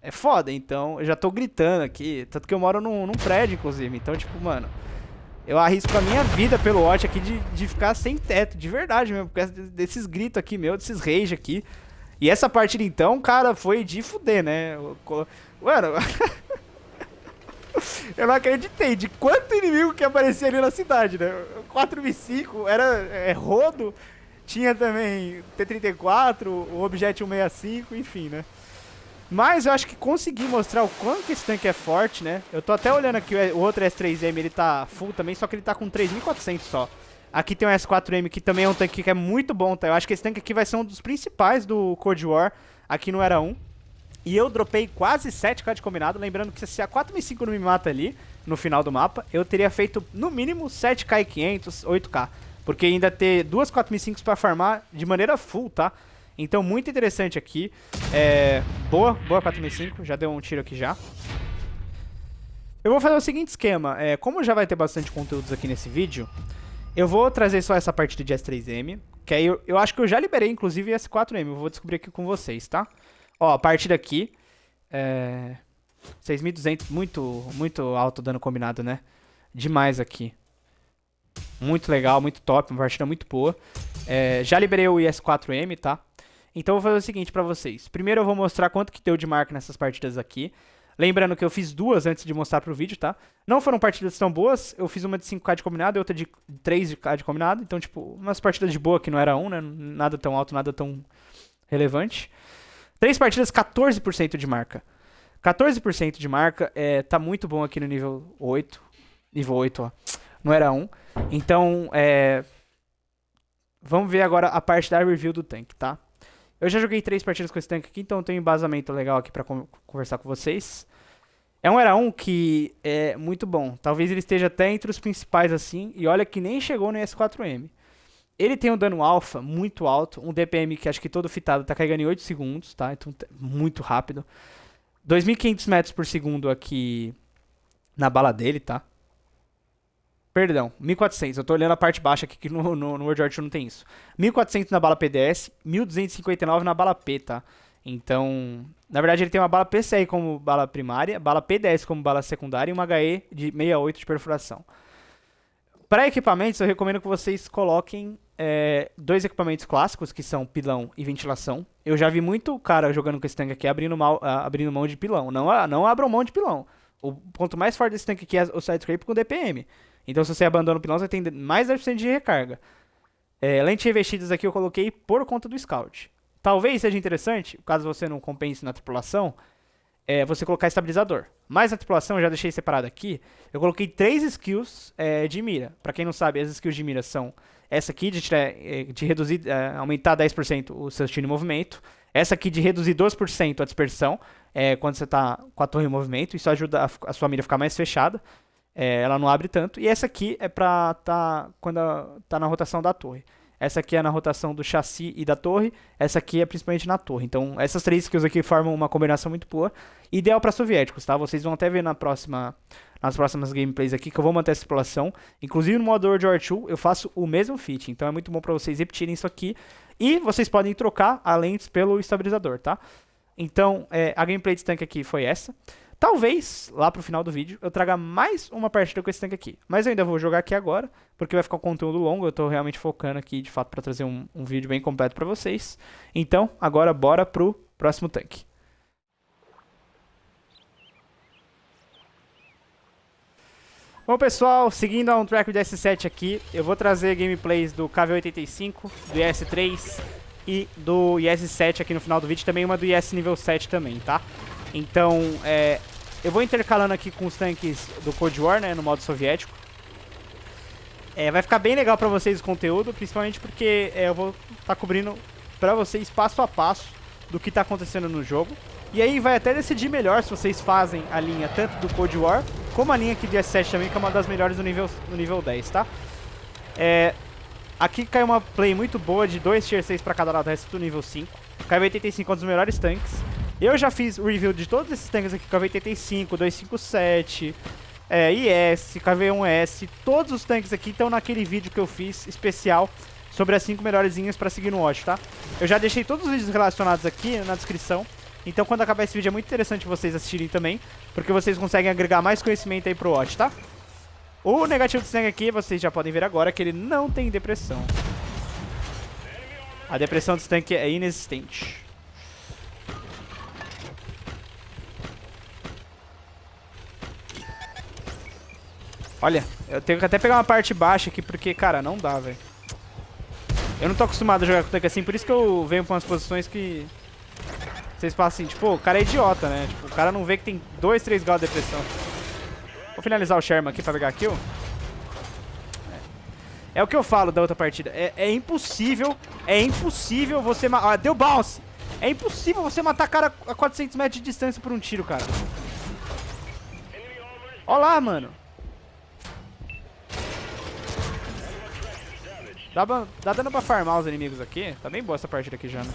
A: É foda, então eu já tô gritando aqui. Tanto que eu moro num prédio, inclusive. Então, tipo, mano, eu arrisco a minha vida pelo Watch aqui de ficar sem teto, de verdade mesmo. Por causa desses gritos aqui, desses rage aqui. E essa partida, então, cara, foi de fuder, né? Mano, eu não acreditei de quanto inimigo que aparecia ali na cidade, né? 4x5 era rodo. Tinha também T-34, o Objet 165, enfim, né? Mas eu acho que consegui mostrar o quanto que esse tanque é forte, né? Eu tô até olhando aqui, o outro S3M, ele tá full também, só que ele tá com 3.400 só. Aqui tem o S4M, que também é um tanque que é muito bom, tá? Eu acho que esse tanque aqui vai ser um dos principais do Cold War, aqui no Era 1. E eu dropei quase 7k de combinado, lembrando que se a 4005 não me mata ali, no final do mapa, eu teria feito no mínimo 7k e 500, 8k. Porque ainda ter duas 4005 pra farmar de maneira full, tá? Então, muito interessante aqui. Boa 4005. Já deu um tiro aqui já. Eu vou fazer o seguinte esquema. Como já vai ter bastante conteúdos aqui nesse vídeo, eu vou trazer só essa partida de S3M. Que aí eu acho que eu já liberei, inclusive, S4M. Eu vou descobrir aqui com vocês, tá? Ó, a partida aqui. 6.200. Muito alto dano combinado, né? Demais aqui. Muito legal, muito top. Uma partida muito boa. Já liberei o IS-4M, tá? Então eu vou fazer o seguinte pra vocês. Primeiro eu vou mostrar quanto que deu de marca nessas partidas aqui. Lembrando que eu fiz duas antes de mostrar pro vídeo, tá? Não foram partidas tão boas, eu fiz uma de 5k de combinado e outra de 3k de combinado. Então, tipo, umas partidas de boa que não era 1, né? Nada tão alto, nada tão relevante. 3 partidas, 14% de marca. 14% de marca, tá muito bom aqui no nível 8. Nível 8, ó. Não era 1. Então, vamos ver agora a parte da review do tanque, tá? Eu já joguei 3 partidas com esse tanque aqui, então eu tenho um embasamento legal aqui pra conversar com vocês. É um Era 1 que é muito bom. Talvez ele esteja até entre os principais assim. E olha que nem chegou no S4M. Ele tem um dano alfa muito alto. Um DPM que acho que todo fitado tá carregando em 8 segundos, tá? Então muito rápido. 2.500 metros por segundo aqui na bala dele, tá? Perdão, 1.400. Eu tô olhando a parte baixa aqui que no World War II não tem isso. 1.400 na bala PDS, 1.259 na bala P, tá? Então, na verdade ele tem uma bala PCI como bala primária, bala PDS como bala secundária e uma HE de 68 de perfuração. Para equipamentos, eu recomendo que vocês coloquem 2 equipamentos clássicos, que são pilão e ventilação. Eu já vi muito cara jogando com esse tanque aqui abrindo mão de pilão. Não abram mão de pilão. O ponto mais forte desse tanque aqui é o side scrape com DPM. Então, se você abandona o pilão, você tem mais 10% de recarga. Lentes revestidas aqui eu coloquei por conta do Scout. Talvez seja interessante, caso você não compense na tripulação, você colocar estabilizador. Mas na tripulação, eu já deixei separado aqui, eu coloquei 3 skills de mira. Pra quem não sabe, as skills de mira são essa aqui de reduzir, aumentar 10% o seu estilo de movimento. Essa aqui de reduzir 12% a dispersão quando você tá com a torre em movimento. Isso ajuda a sua mira a ficar mais fechada. Ela não abre tanto. E essa aqui é pra quando tá na rotação da torre. Essa aqui é na rotação do chassi e da torre. Essa aqui é principalmente na torre. Então, essas 3 skills aqui formam uma combinação muito boa. Ideal para soviéticos, tá? Vocês vão até ver nas próximas gameplays aqui que eu vou manter essa tripulação. Inclusive, no modo World War II, eu faço o mesmo fit. Então, é muito bom para vocês repetirem isso aqui. E vocês podem trocar a lentes pelo estabilizador, tá? Então, a gameplay desse tanque aqui foi essa. Talvez, lá pro final do vídeo, eu traga mais uma partida com esse tanque aqui. Mas eu ainda vou jogar aqui agora, porque vai ficar um conteúdo longo. Eu tô realmente focando aqui, de fato, pra trazer um vídeo bem completo pra vocês. Então, agora bora pro próximo tanque. Bom, pessoal, seguindo a um track do S7 aqui, eu vou trazer gameplays do KV-85, do IS-3 e do IS-7 aqui no final do vídeo. Também uma do IS nível 7 também, tá? Então, eu vou intercalando aqui com os tanques do Cold War, né, no modo soviético. Vai ficar bem legal pra vocês o conteúdo, principalmente porque eu vou estar cobrindo pra vocês passo a passo do que tá acontecendo no jogo. E aí vai até decidir melhor se vocês fazem a linha tanto do Cold War, como a linha aqui do S7 também, que é uma das melhores no nível 10, tá? Aqui caiu uma play muito boa de 2 Tier 6 pra cada lado, o resto do nível 5. KV-85 é um dos melhores tanques. Eu já fiz o review de todos esses tanques aqui, KV-85, 257, IS, KV-1S, todos os tanques aqui estão naquele vídeo que eu fiz especial sobre as 5 melhores linhas para seguir no Watch, tá? Eu já deixei todos os vídeos relacionados aqui na descrição, então quando acabar esse vídeo é muito interessante vocês assistirem também, porque vocês conseguem agregar mais conhecimento aí pro Watch, tá? O negativo desse tanque aqui, vocês já podem ver agora que ele não tem depressão. A depressão desse tanque é inexistente. Olha, eu tenho que até pegar uma parte baixa aqui, porque, cara, não dá, velho. Eu não tô acostumado a jogar com tanque assim, por isso que eu venho pra umas posições que... Vocês passam assim, tipo, o cara é idiota, né? Tipo, o cara não vê que tem 2, 3 graus de depressão. Vou finalizar o Sherman aqui pra pegar kill. É o que eu falo da outra partida. É impossível você... deu bounce! É impossível você matar cara a 400 metros de distância por um tiro, cara. Olha lá, mano. Dá dano pra farmar os inimigos aqui. Tá bem boa essa partida aqui já, né?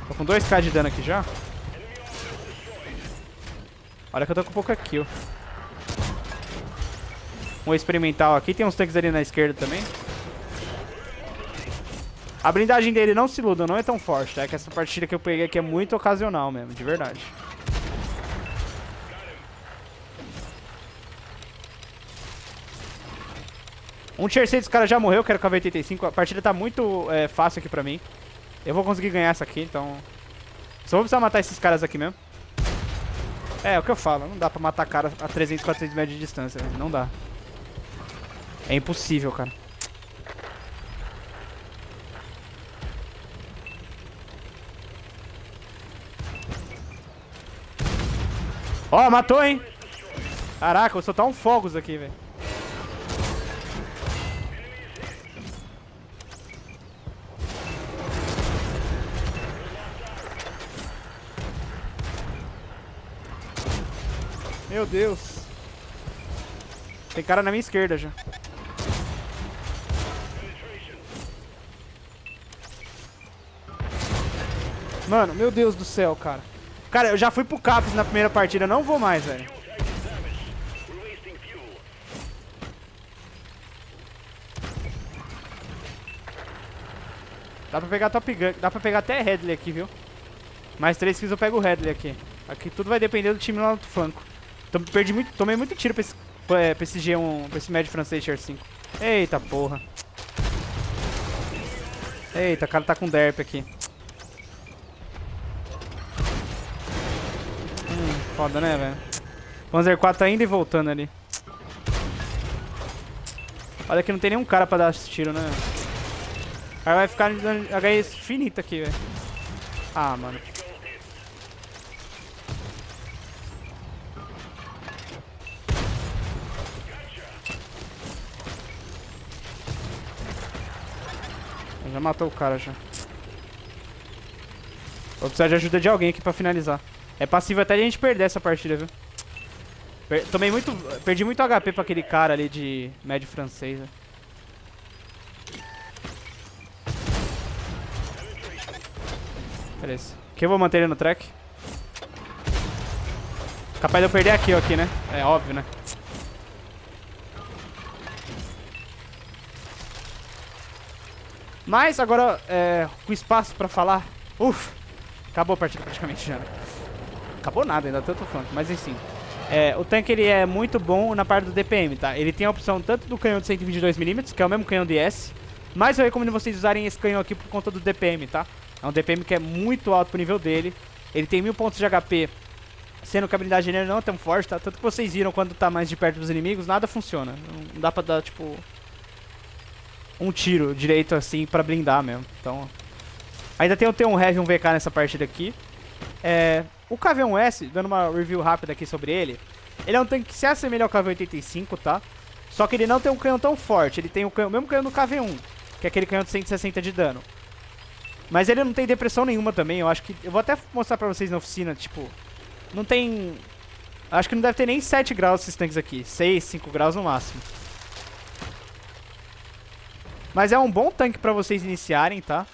A: Tô com 2k de dano aqui já. Olha que eu tô com pouca kill. Um experimental aqui. Tem uns tanques ali na esquerda também. A blindagem dele, não se iluda, não é tão forte, tá? É que essa partida que eu peguei aqui é muito ocasional mesmo, de verdade. Um tier 6 dos caras já morreu, quero KV-85. A partida tá muito fácil aqui pra mim. Eu vou conseguir ganhar essa aqui, então... Só vou precisar matar esses caras aqui mesmo. É o que eu falo, não dá pra matar cara a 300, 400 metros de distância, velho. Não dá. É impossível, cara. Ó, matou, hein? Caraca, vou soltar um fogos aqui, velho. Meu Deus. Tem cara na minha esquerda já. Mano, meu Deus do céu, cara. Cara, eu já fui pro Caps na primeira partida, não vou mais, velho. Dá pra pegar Top Gun, dá pra pegar até Headley aqui, viu? Mais 3 kills eu pego o Headley aqui. Aqui tudo vai depender do time lá no flanco. Tomei muito tiro pra esse G1, pra esse médio francês Tier 5. Eita porra. Eita, o cara tá com derp aqui. Foda, né, velho? Panzer 4 tá indo e voltando ali. Olha que não tem nenhum cara pra dar esse tiro, né? Aí vai ficar HS finito aqui, velho. Ah, mano. Já matou o cara já. Vou precisar de ajuda de alguém aqui pra finalizar. É passivo até a gente perder essa partida, viu? Perdi muito HP pra aquele cara ali de médio francês, né? Beleza. Aqui eu vou manter ele no track. Capaz de eu perder a kill aqui, né? É óbvio, né? Mas agora, com espaço pra falar... Acabou a partida praticamente já, né? Acabou nada, ainda tanto flanco, mas enfim. O tanque ele é muito bom na parte do DPM, tá? Ele tem a opção tanto do canhão de 122mm, que é o mesmo canhão de IS, mas eu recomendo vocês usarem esse canhão aqui por conta do DPM, tá? É um DPM que é muito alto pro nível dele. Ele tem 1000 pontos de HP, sendo que a habilidade dele não é tão forte, tá? Tanto que vocês viram quando tá mais de perto dos inimigos, nada funciona. Não dá pra dar, tipo... um tiro direito assim pra blindar mesmo. Então, ainda tem o T1 Heavy e um VK nessa partida aqui. O KV-1S, dando uma review rápida aqui sobre ele, ele é um tanque que se assemelha ao KV-85, tá? Só que ele não tem um canhão tão forte. Ele tem o mesmo canhão do KV-1, que é aquele canhão de 160 de dano. Mas ele não tem depressão nenhuma também. Eu acho que... eu vou até mostrar pra vocês na oficina, tipo... não tem... acho que não deve ter nem 7 graus esses tanques aqui. 6, 5 graus no máximo. Mas é um bom tanque pra vocês iniciarem, tá?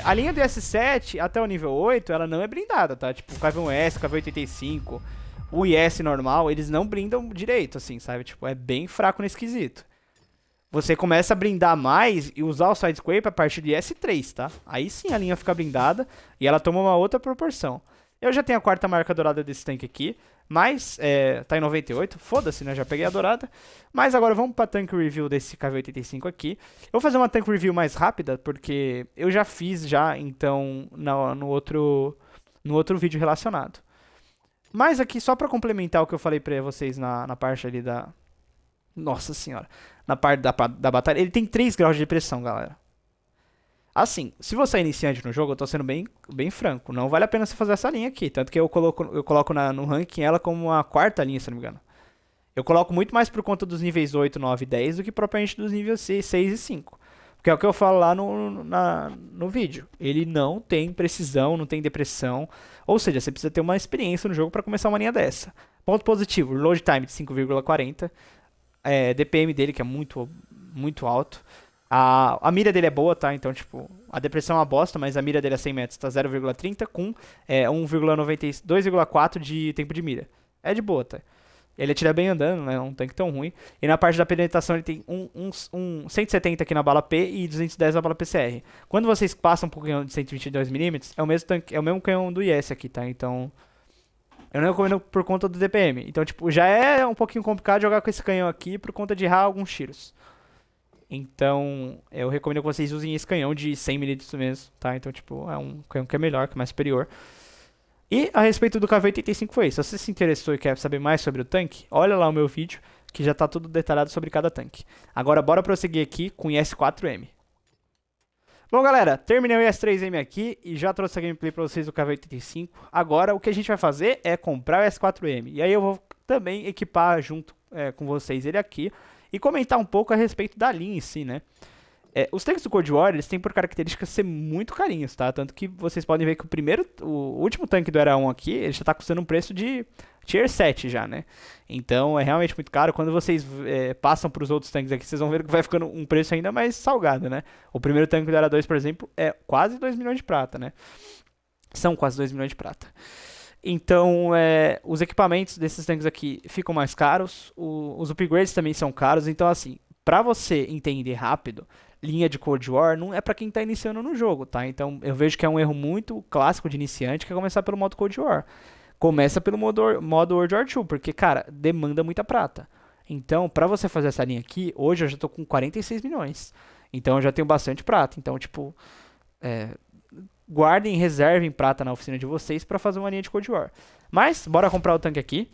A: A linha do S7 até o nível 8, ela não é blindada, tá? Tipo, o KV-1S, o KV-85, o IS normal, eles não blindam direito, assim, sabe? Tipo, é bem fraco nesse quesito. Você começa a blindar mais e usar o Sidescrape a partir de S3, tá? Aí sim a linha fica blindada e ela toma uma outra proporção. Eu já tenho a 4ª marca dourada desse tanque aqui, mas tá em 98, foda-se, né? Já peguei a dourada. Mas agora vamos pra tank review desse KV-85 aqui. Eu vou fazer uma tank review mais rápida, porque eu já fiz então, no outro vídeo relacionado. Mas aqui, só pra complementar o que eu falei pra vocês na parte ali da... nossa senhora. Na parte da batalha, ele tem 3 graus de depressão, galera. Assim, se você é iniciante no jogo, eu tô sendo bem franco. Não vale a pena você fazer essa linha aqui. Tanto que eu coloco no ranking ela como a 4ª linha, se não me engano. Eu coloco muito mais por conta dos níveis 8, 9 e 10 do que propriamente dos níveis 6 e 5. Porque é o que eu falo lá no vídeo. Ele não tem precisão, não tem depressão. Ou seja, você precisa ter uma experiência no jogo para começar uma linha dessa. Ponto positivo, load time de 5,40. DPM dele que é muito, muito alto. A mira dele é boa, tá? Então, tipo, a depressão é uma bosta, mas a mira dele a 100 metros tá 0,30 com 2,4 de tempo de mira. É de boa, tá? Ele atira bem andando, né? Não um tanque tão ruim. E na parte da penetração ele tem um 170 aqui na bala P e 210 na bala PCR. Quando vocês passam por canhão de 122mm, é o mesmo tanque, é o mesmo canhão do IS aqui, tá? Então, eu não recomendo por conta do DPM. Então, tipo, já é um pouquinho complicado jogar com esse canhão aqui por conta de errar alguns tiros. Então, eu recomendo que vocês usem esse canhão de 100 milímetros mesmo, tá? Então, tipo, é um canhão que é melhor, que é mais superior. E a respeito do KV-85 foi isso. Se você se interessou e quer saber mais sobre o tanque, olha lá o meu vídeo, que já tá tudo detalhado sobre cada tanque. Agora, bora prosseguir aqui com o IS-4M. Bom, galera, terminei o IS-3M aqui e já trouxe a gameplay pra vocês do KV-85. Agora, o que a gente vai fazer é comprar o IS-4M. E aí eu vou também equipar junto com vocês ele aqui e comentar um pouco a respeito da linha em si, né? Os tanques do Cold War, eles têm por característica ser muito carinhos, tá? Tanto que vocês podem ver que o último tanque do Era 1 aqui, ele já tá custando um preço de Tier 7 já, né? Então é realmente muito caro. Quando vocês passam pros outros tanques aqui, vocês vão ver que vai ficando um preço ainda mais salgado, né? O primeiro tanque do Era 2, por exemplo, é quase 2 milhões de prata, né? São quase 2 milhões de prata. Então, os equipamentos desses tanques aqui ficam mais caros, os upgrades também são caros. Então, assim, pra você entender rápido, linha de Cold War não é pra quem tá iniciando no jogo, tá? Então, eu vejo que é um erro muito clássico de iniciante, que é começar pelo modo Cold War. Começa pelo modo World War II, porque, cara, demanda muita prata. Então, pra você fazer essa linha aqui, hoje eu já tô com 46 milhões. Então, eu já tenho bastante prata. Então, tipo, guardem e reservem prata na oficina de vocês pra fazer uma linha de Cold War. Mas, bora comprar o tanque aqui.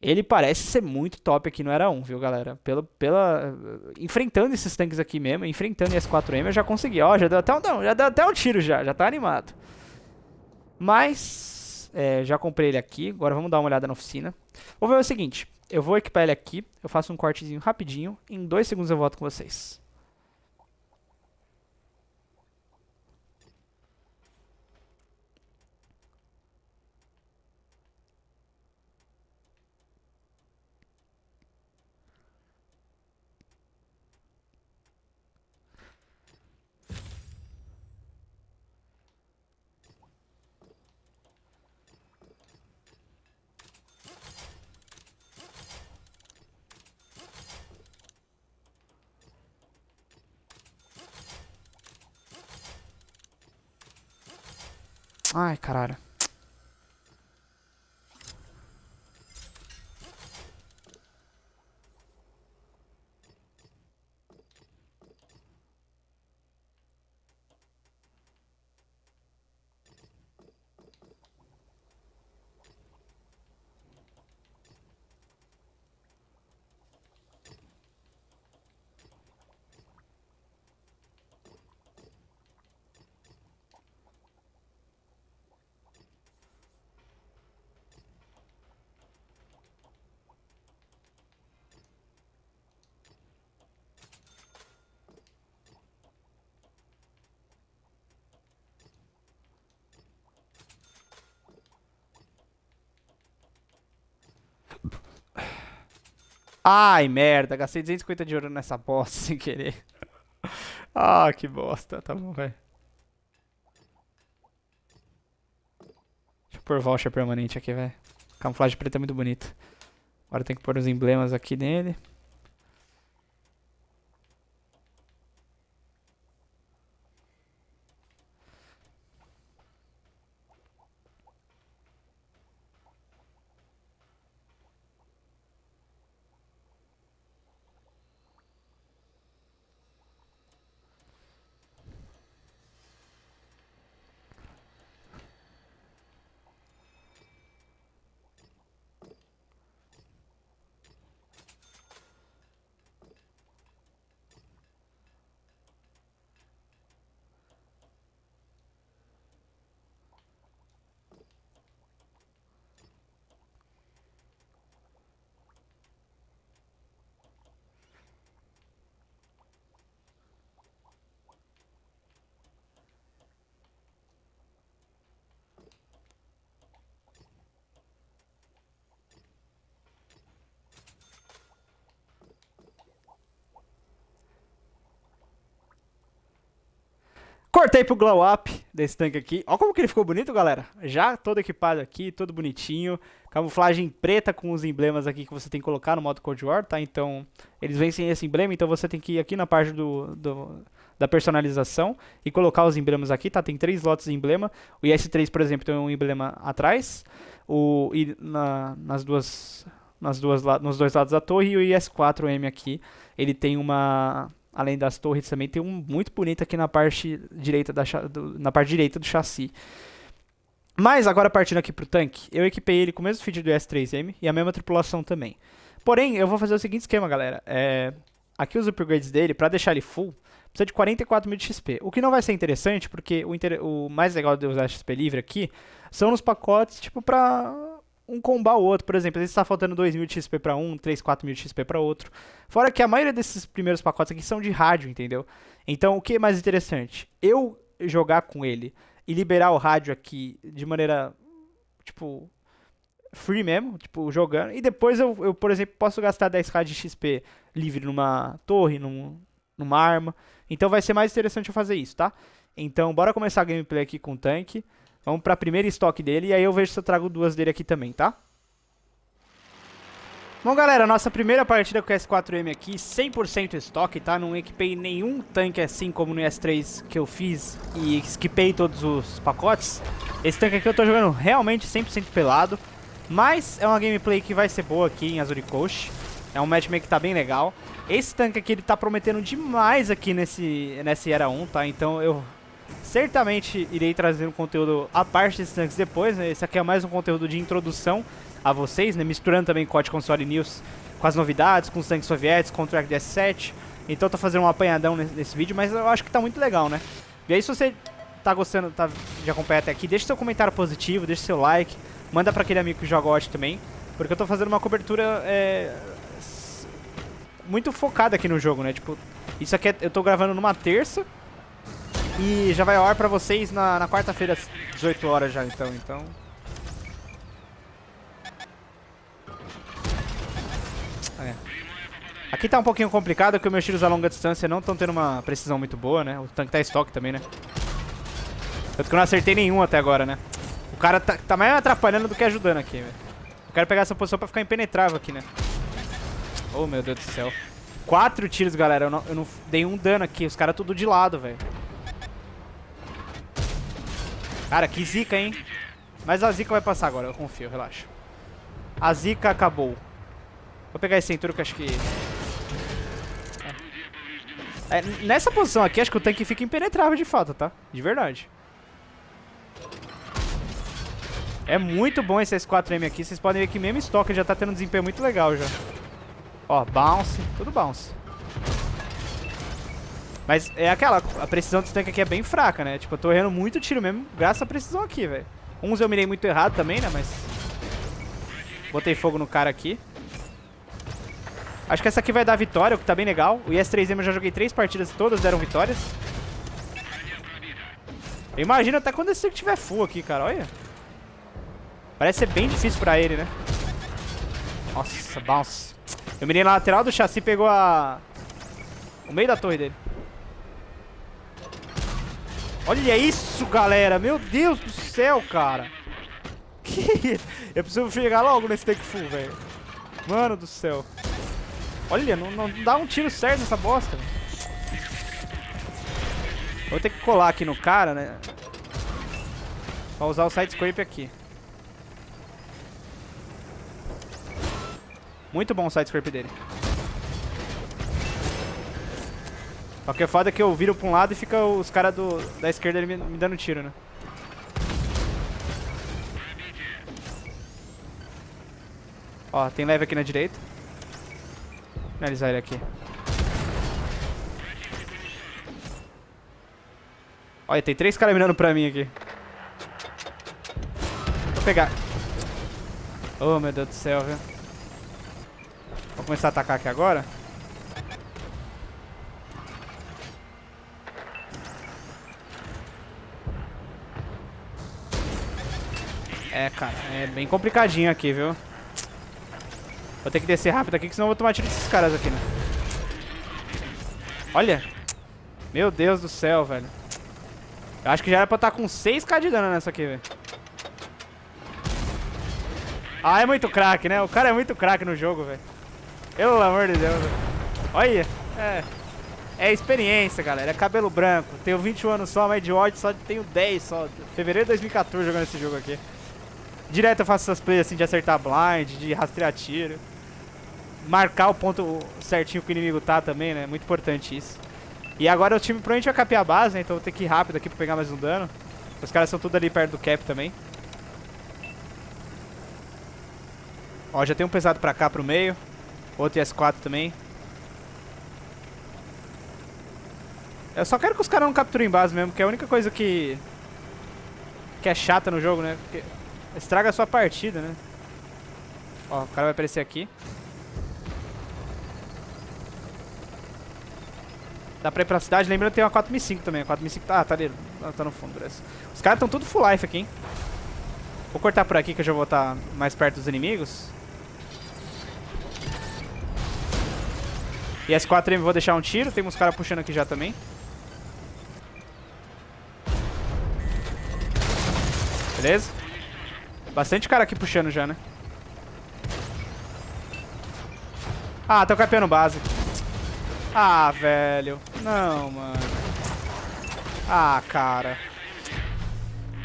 A: Ele parece ser muito top aqui no Era 1, viu, galera? Enfrentando esses tanques aqui mesmo, enfrentando esse 4M, eu já consegui. Ó, já deu até um tiro já tá animado. Mas, já comprei ele aqui. Agora vamos dar uma olhada na oficina. Vou ver o seguinte, eu vou equipar ele aqui, eu faço um cortezinho rapidinho, em 2 segundos eu volto com vocês. Ai, caralho. Ai, merda, gastei 250 de ouro nessa bosta sem querer. Ah, que bosta. Tá bom, velho. Deixa eu pôr voucher permanente aqui, velho. Camuflagem preta é muito bonito. Agora tem que pôr os emblemas aqui nele. Cortei pro glow up desse tanque aqui. Olha como que ele ficou bonito, galera. Já todo equipado aqui, todo bonitinho. Camuflagem preta com os emblemas aqui que você tem que colocar no modo Cold War, tá? Então, eles vêm sem esse emblema, então você tem que ir aqui na parte da personalização e colocar os emblemas aqui, tá? Tem 3 lotes de emblema. O IS-3, por exemplo, tem um emblema atrás. Nas duas nos dois lados da torre, e o IS-4M aqui, ele tem uma... Além das torres, também tem um muito bonito aqui na parte direita, do chassi. Mas agora partindo aqui pro tanque, eu equipei ele com o mesmo feed do S3M e a mesma tripulação também. Porém, eu vou fazer o seguinte esquema, galera. Aqui os upgrades dele, pra deixar ele full, precisa de 44.000 de XP. O que não vai ser interessante, porque o mais legal de usar XP livre aqui são nos pacotes, tipo, pra um combar o outro. Por exemplo, às vezes tá faltando 2.000 de XP pra um, 3, 4.000 de XP pra outro. Fora que a maioria desses primeiros pacotes aqui são de rádio, entendeu? Então, o que é mais interessante? Eu jogar com ele e liberar o rádio aqui de maneira, tipo, free mesmo, tipo, jogando. E depois eu por exemplo, posso gastar 10k de XP livre numa torre, numa arma. Então vai ser mais interessante eu fazer isso, tá? Então, bora começar a gameplay aqui com o tanque. Vamos pra primeira estoque dele, e aí eu vejo se eu trago duas dele aqui também, tá? Bom, galera, nossa primeira partida com o S4M aqui, 100% estoque, tá? Não equipei nenhum tanque assim como no S3 que eu fiz e esquipei todos os pacotes. Esse tanque aqui eu tô jogando realmente 100% pelado, mas é uma gameplay que vai ser boa aqui em Azure Coast. É um matchmaking que tá bem legal. Esse tanque aqui, ele tá prometendo demais aqui nesse Era 1, tá? Então eu certamente irei trazer um conteúdo à parte desses tanques depois, né? Esse aqui é mais um conteúdo de introdução a vocês, né? Misturando também COD Console News com as novidades, com os tanques soviéticos, com o Track DS7. Então eu tô fazendo um apanhadão nesse vídeo, mas eu acho que tá muito legal, né? E aí, se você tá gostando de acompanhar até aqui, deixa seu comentário positivo, deixa seu like, manda pra aquele amigo que joga OT também, porque eu tô fazendo uma cobertura muito focada aqui no jogo, né? Tipo, isso aqui eu tô gravando numa terça e já vai ao ar pra vocês na quarta-feira às 18 horas já, então. Aqui tá um pouquinho complicado, porque meus tiros a longa distância não estão tendo uma precisão muito boa, né? O tanque tá estoque também, né? Tanto que eu não acertei nenhum até agora, né? O cara tá mais atrapalhando do que ajudando aqui, velho. Eu quero pegar essa posição pra ficar impenetrável aqui, né? Oh, meu Deus do céu. 4 tiros, galera. Eu não dei um dano aqui. Os caras tudo de lado, velho. Cara, que zica, hein? Mas a zica vai passar agora, eu confio, relaxa. A zica acabou. Vou pegar esse centuro que acho que... nessa posição aqui, acho que o tanque fica impenetrável de fato, tá? De verdade. É muito bom esse S4M aqui. Vocês podem ver que mesmo estoque já tá tendo um desempenho muito legal já. Ó, bounce, tudo bounce. Mas é aquela, a precisão desse tanque aqui é bem fraca, né? Tipo, eu tô errando muito tiro mesmo, graças à precisão aqui, velho. Uns eu mirei muito errado também, né? Mas... botei fogo no cara aqui. Acho que essa aqui vai dar vitória, o que tá bem legal. O IS-3M eu já joguei 3 partidas e todas deram vitórias. Eu imagino até quando esse tanque tiver full aqui, cara, olha. Parece ser bem difícil pra ele, né? Nossa, bounce. Eu mirei na lateral do chassi e pegou o meio da torre dele. Olha isso, galera. Meu Deus do céu, cara. Eu preciso chegar logo nesse take full, velho. Mano do céu. Olha, não dá um tiro certo nessa bosta. Vou ter que colar aqui no cara, né? Pra usar o side-scrape aqui. Muito bom o side-scrape dele. Só que é foda que eu viro pra um lado e fica os caras da esquerda me dando tiro, né? Ó, tem leve aqui na direita. Vou finalizar ele aqui. Olha, tem 3 caras mirando pra mim aqui. Vou pegar. Oh, meu Deus do céu, viu? Vou começar a atacar aqui agora. É, cara, é bem complicadinho aqui, viu? Vou ter que descer rápido aqui, que senão eu vou tomar tiro desses caras aqui, né? Olha! Meu Deus do céu, velho. Eu acho que já era pra estar com 6k de dano nessa aqui, velho. Ah, é muito craque, né? O cara é muito craque no jogo, velho. Pelo amor de Deus, velho. Olha! É experiência, galera. É cabelo branco. Tenho 21 anos só, mas de ódio só tenho 10 só. Fevereiro de 2014 jogando esse jogo aqui. Direto eu faço essas plays assim de acertar blind, de rastrear tiro. Marcar o ponto certinho que o inimigo tá também, né? Muito importante isso. E agora o time provavelmente vai capear a base, né? Então eu vou ter que ir rápido aqui pra pegar mais um dano. Os caras são tudo ali perto do cap também. Ó, já tem um pesado pra cá pro meio. Outro S4 também. Eu só quero que os caras não capturem base mesmo, que é a única coisa que é chata no jogo, né? Porque estraga a sua partida, né? Ó, o cara vai aparecer aqui. Dá pra ir pra cidade, lembrando que tem uma 4005 também. A 4005 tá ali, tá no fundo. Os caras estão tudo full life aqui, hein? Vou cortar por aqui que eu já vou estar mais perto dos inimigos. E S4M vou deixar um tiro, tem uns caras puxando aqui já também. Beleza? Bastante cara aqui puxando já, né? Ah, tô capeando base. Ah, velho. Não, mano. Ah, cara.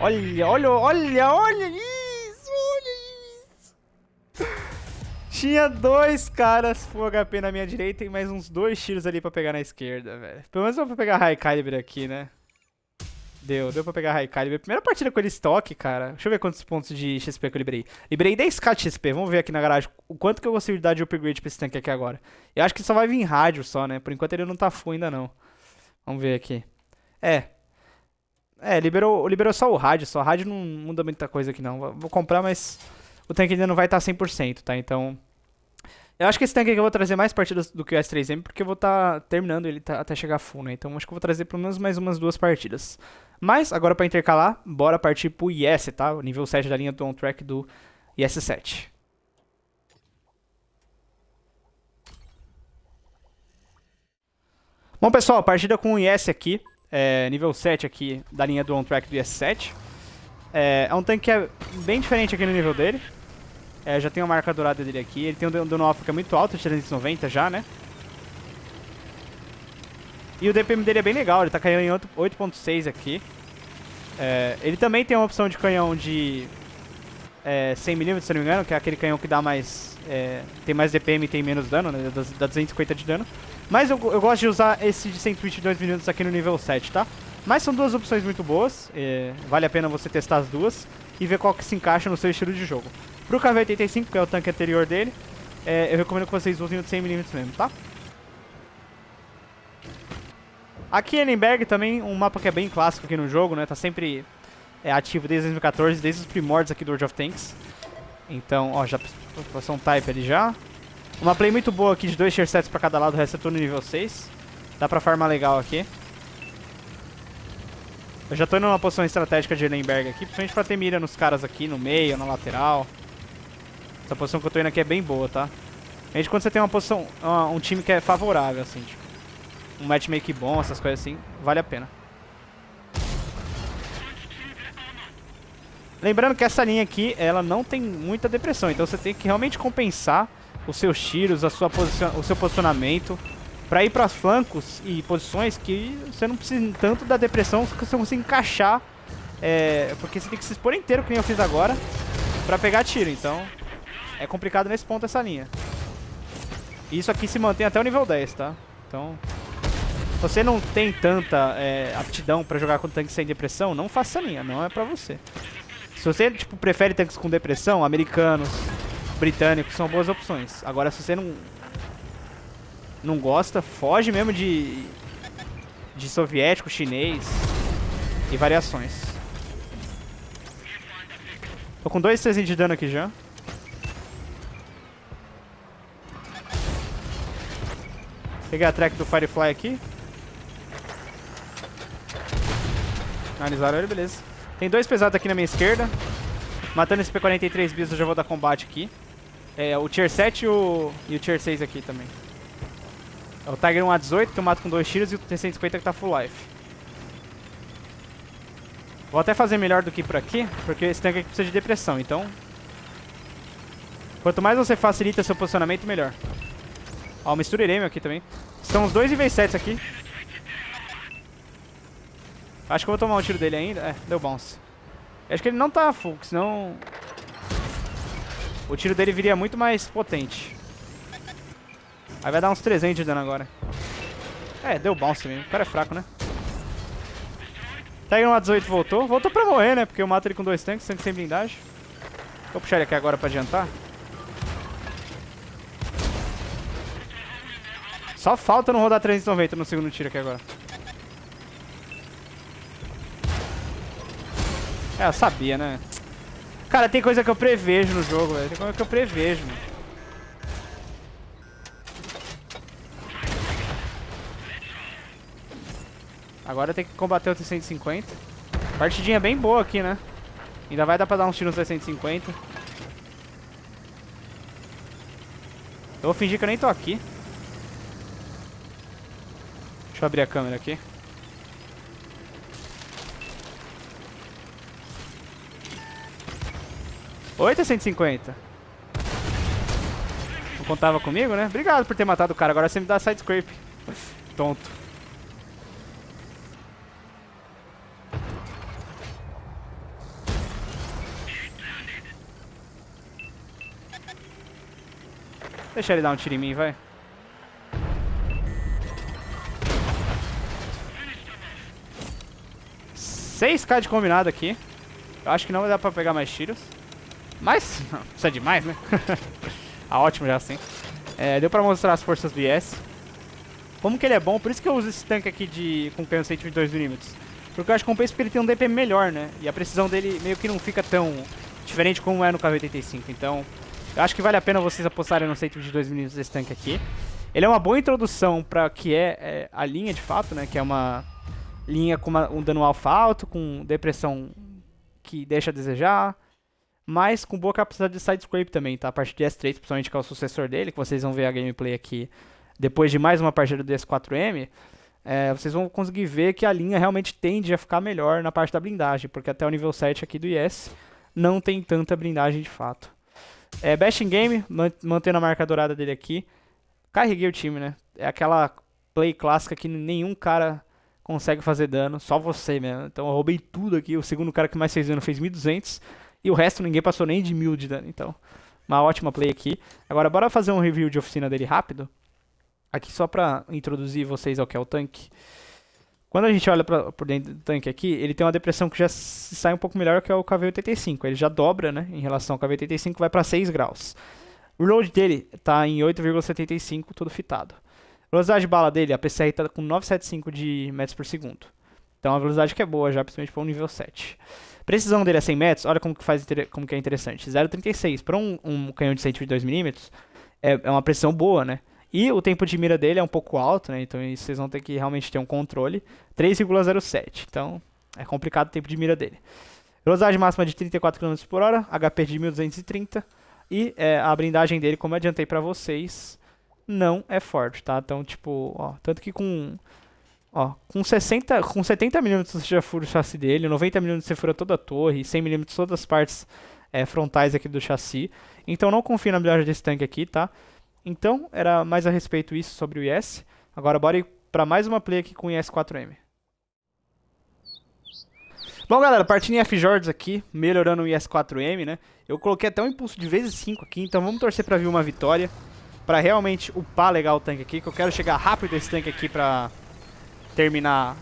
A: Olha isso, olha isso. Tinha dois caras full HP na minha direita e mais uns 2 tiros ali pra pegar na esquerda, velho. Pelo menos deu pra pegar High Caliber aqui, né? Deu pra pegar High Caliber. Primeira partida com ele estoque, cara. Deixa eu ver quantos pontos de XP que eu liberei. Liberei 10k de XP. Vamos ver aqui na garagem o quanto que eu consigo dar de upgrade pra esse tanque aqui agora. Eu acho que só vai vir rádio só, né? Por enquanto ele não tá full ainda não. Vamos ver aqui. Liberou só o rádio. Só o rádio não muda muita coisa aqui não. Vou comprar, mas o tanque ainda não vai estar 100%, tá? Então... Eu acho que esse tanque aqui eu vou trazer mais partidas do que o S3M, porque eu vou estar terminando ele até chegar full, né? Então acho que eu vou trazer pelo menos mais umas 2 partidas. Mas, agora pra intercalar, bora partir pro IS, tá? O nível 7 da linha do on-track do IS-7. Bom, pessoal, partida com o IS aqui. Nível 7 aqui da linha do on-track do IS-7. É um tanque que é bem diferente aqui no nível dele. Já tem uma marca dourada dele aqui. Ele tem um dano alfa que é muito alto, 390 já, né? E o DPM dele é bem legal, ele tá caindo em 8.6 aqui. Ele também tem uma opção de canhão de 100mm, se não me engano, que é aquele canhão que dá mais... tem mais DPM e tem menos dano, né? Dá 250 de dano. Mas eu gosto de usar esse de 122mm aqui no nível 7, tá? Mas são duas opções muito boas, vale a pena você testar as duas e ver qual que se encaixa no seu estilo de jogo. Pro KV-85, que é o tanque anterior dele, eu recomendo que vocês usem o de 100mm mesmo, tá? Aqui em Ehrenberg também, um mapa que é bem clássico aqui no jogo, né? Tá sempre ativo desde 2014, desde os primórdios aqui do World of Tanks. Então, ó, já passou um type ali já. Uma play muito boa aqui de 2 tier sets pra cada lado, o resto é tudo no nível 6. Dá pra farmar legal aqui. Eu já tô indo numa posição estratégica de Ehrenberg aqui, principalmente pra ter mira nos caras aqui, no meio, na lateral. Essa posição que eu tô indo aqui é bem boa, tá? Realmente quando você tem uma posição, um time que é favorável, assim, tipo, um matchmaking bom, essas coisas assim, vale a pena. Lembrando que essa linha aqui, ela não tem muita depressão, então você tem que realmente compensar os seus tiros, o seu posicionamento, pra ir pras flancos e posições que você não precisa tanto da depressão, que você consiga encaixar, porque você tem que se expor inteiro, que nem eu fiz agora, pra pegar tiro, então é complicado nesse ponto essa linha. E isso aqui se mantém até o nível 10, tá? Então, se você não tem tanta aptidão pra jogar com tanques sem depressão, não faça essa linha, não é pra você. Se você, tipo, prefere tanques com depressão, americanos, britânicos, são boas opções. Agora, se você não gosta, foge mesmo de soviético, chinês e variações. Tô com 2 C's de dano aqui já. Peguei a track do Firefly aqui. Analisaram ele, beleza. Tem 2 pesados aqui na minha esquerda. Matando esse P-43 bis eu já vou dar combate aqui. O Tier 7 e o Tier 6 aqui também. É o Tiger 1A18 que eu mato com 2 tiros e o T-150 que tá full life. Vou até fazer melhor do que por aqui, porque esse tanque aqui precisa de depressão, então... Quanto mais você facilita seu posicionamento, melhor. Ó, mistura Iremio aqui também. Estão os 2 níveis 7 aqui. Acho que eu vou tomar um tiro dele ainda. Deu bounce. Acho que ele não tá full, senão o tiro dele viria muito mais potente. Aí vai dar uns 300 de dano agora. É, deu bounce também. O cara é fraco, né? Tiger 1A18 voltou. Voltou pra morrer, né? Porque eu mato ele com 2 tanques, tanque sem blindagem. Vou puxar ele aqui agora pra adiantar. Só falta não rodar 390 no segundo tiro aqui agora. É, eu sabia, né? Cara, tem coisa que eu prevejo no jogo, velho. Tem coisa que eu prevejo, mano. Agora tem que combater o T-150. Partidinha bem boa aqui, né? Ainda vai dar pra dar uns tiros no T-150. Eu vou fingir que eu nem tô aqui. Deixa eu abrir a câmera aqui. Oi, T-150. Não contava comigo, né? Obrigado por ter matado o cara. Agora você me dá side scrape. Tonto. Deixa ele dar um tiro em mim, vai. $6K de combinado aqui. Eu acho que não vai dar pra pegar mais tiros. Mas, isso é demais, né? Ah, ótimo já assim. Deu pra mostrar as forças do IS. Como que ele é bom, por isso que eu uso esse tanque aqui com canhão 122mm. Porque eu acho que compensa porque ele tem um DPM melhor, né? E a precisão dele meio que não fica tão diferente como é no KV-85. Então, eu acho que vale a pena vocês apostarem no 122mm desse tanque aqui. Ele é uma boa introdução pra que é a linha de fato, né? Que é uma linha com um dano alfa alto, com depressão que deixa a desejar, mas com boa capacidade de side scrape também, tá? A partir de S3, principalmente que é o sucessor dele, que vocês vão ver a gameplay aqui depois de mais uma partida do S4M, vocês vão conseguir ver que a linha realmente tende a ficar melhor na parte da blindagem, porque até o nível 7 aqui do IS não tem tanta blindagem de fato. Best in game, mantendo a marca dourada dele aqui. Carreguei o time, né? É aquela play clássica que nenhum cara consegue fazer dano, só você mesmo. Então eu roubei tudo aqui, o segundo cara que mais fez dano fez 1200 e o resto ninguém passou nem de 1000 de dano, então uma ótima play aqui. Agora bora fazer um review de oficina dele rápido, aqui só pra introduzir vocês ao que é o tanque. Quando a gente olha por dentro do tanque aqui, ele tem uma depressão que já sai um pouco melhor que é o KV-85, ele já dobra, né, em relação ao KV-85, vai pra 6 graus. O reload dele tá em 8,75, todo fitado. Velocidade de bala dele, a PCR tá com 975 de metros por segundo. Então a velocidade que é boa já, principalmente para um nível 7. Precisão dele é 100 metros, olha como que é interessante. 0,36 para um canhão de 122mm é uma precisão boa, né? E o tempo de mira dele é um pouco alto, né? Então vocês vão ter que realmente ter um controle. 3,07, então é complicado o tempo de mira dele. Velocidade máxima de 34 km por hora, HP de 1230 e a blindagem dele, como eu adiantei para vocês, não é forte, tá? Então, tipo, ó, tanto que com 70mm você já fura o chassi dele, 90mm você fura toda a torre, 100mm todas as partes frontais aqui do chassi. Então não confie na blindagem desse tanque aqui, tá? Então, era mais a respeito isso sobre o IS. Agora bora ir pra mais uma play aqui com o IS-4M. Bom, galera, partindo em F-Jords aqui, melhorando o IS-4M, né? Eu coloquei até um impulso de vezes 5 aqui, então vamos torcer pra ver uma vitória, pra realmente upar legal o tanque aqui, que eu quero chegar rápido esse tanque aqui pra terminar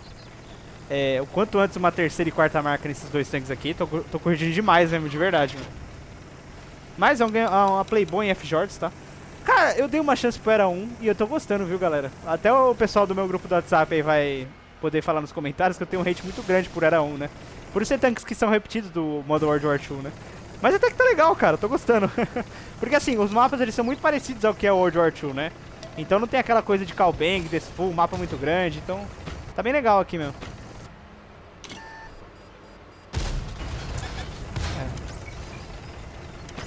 A: o quanto antes uma terceira e quarta marca nesses dois tanques aqui. Tô corrigindo demais mesmo, de verdade, mano. Mas é uma play boa em F-Jords, tá? Cara, eu dei uma chance pro Era 1 e eu tô gostando, viu, galera? Até o pessoal do meu grupo do WhatsApp aí vai poder falar nos comentários que eu tenho um hate muito grande por Era 1, né? Por ser tanques que são repetidos do modo World War II, né? Mas até que tá legal, cara, tô gostando. Porque assim, os mapas eles são muito parecidos ao que é o World War II, né? Então não tem aquela coisa de callbang, desse full, mapa muito grande, então tá bem legal aqui mesmo.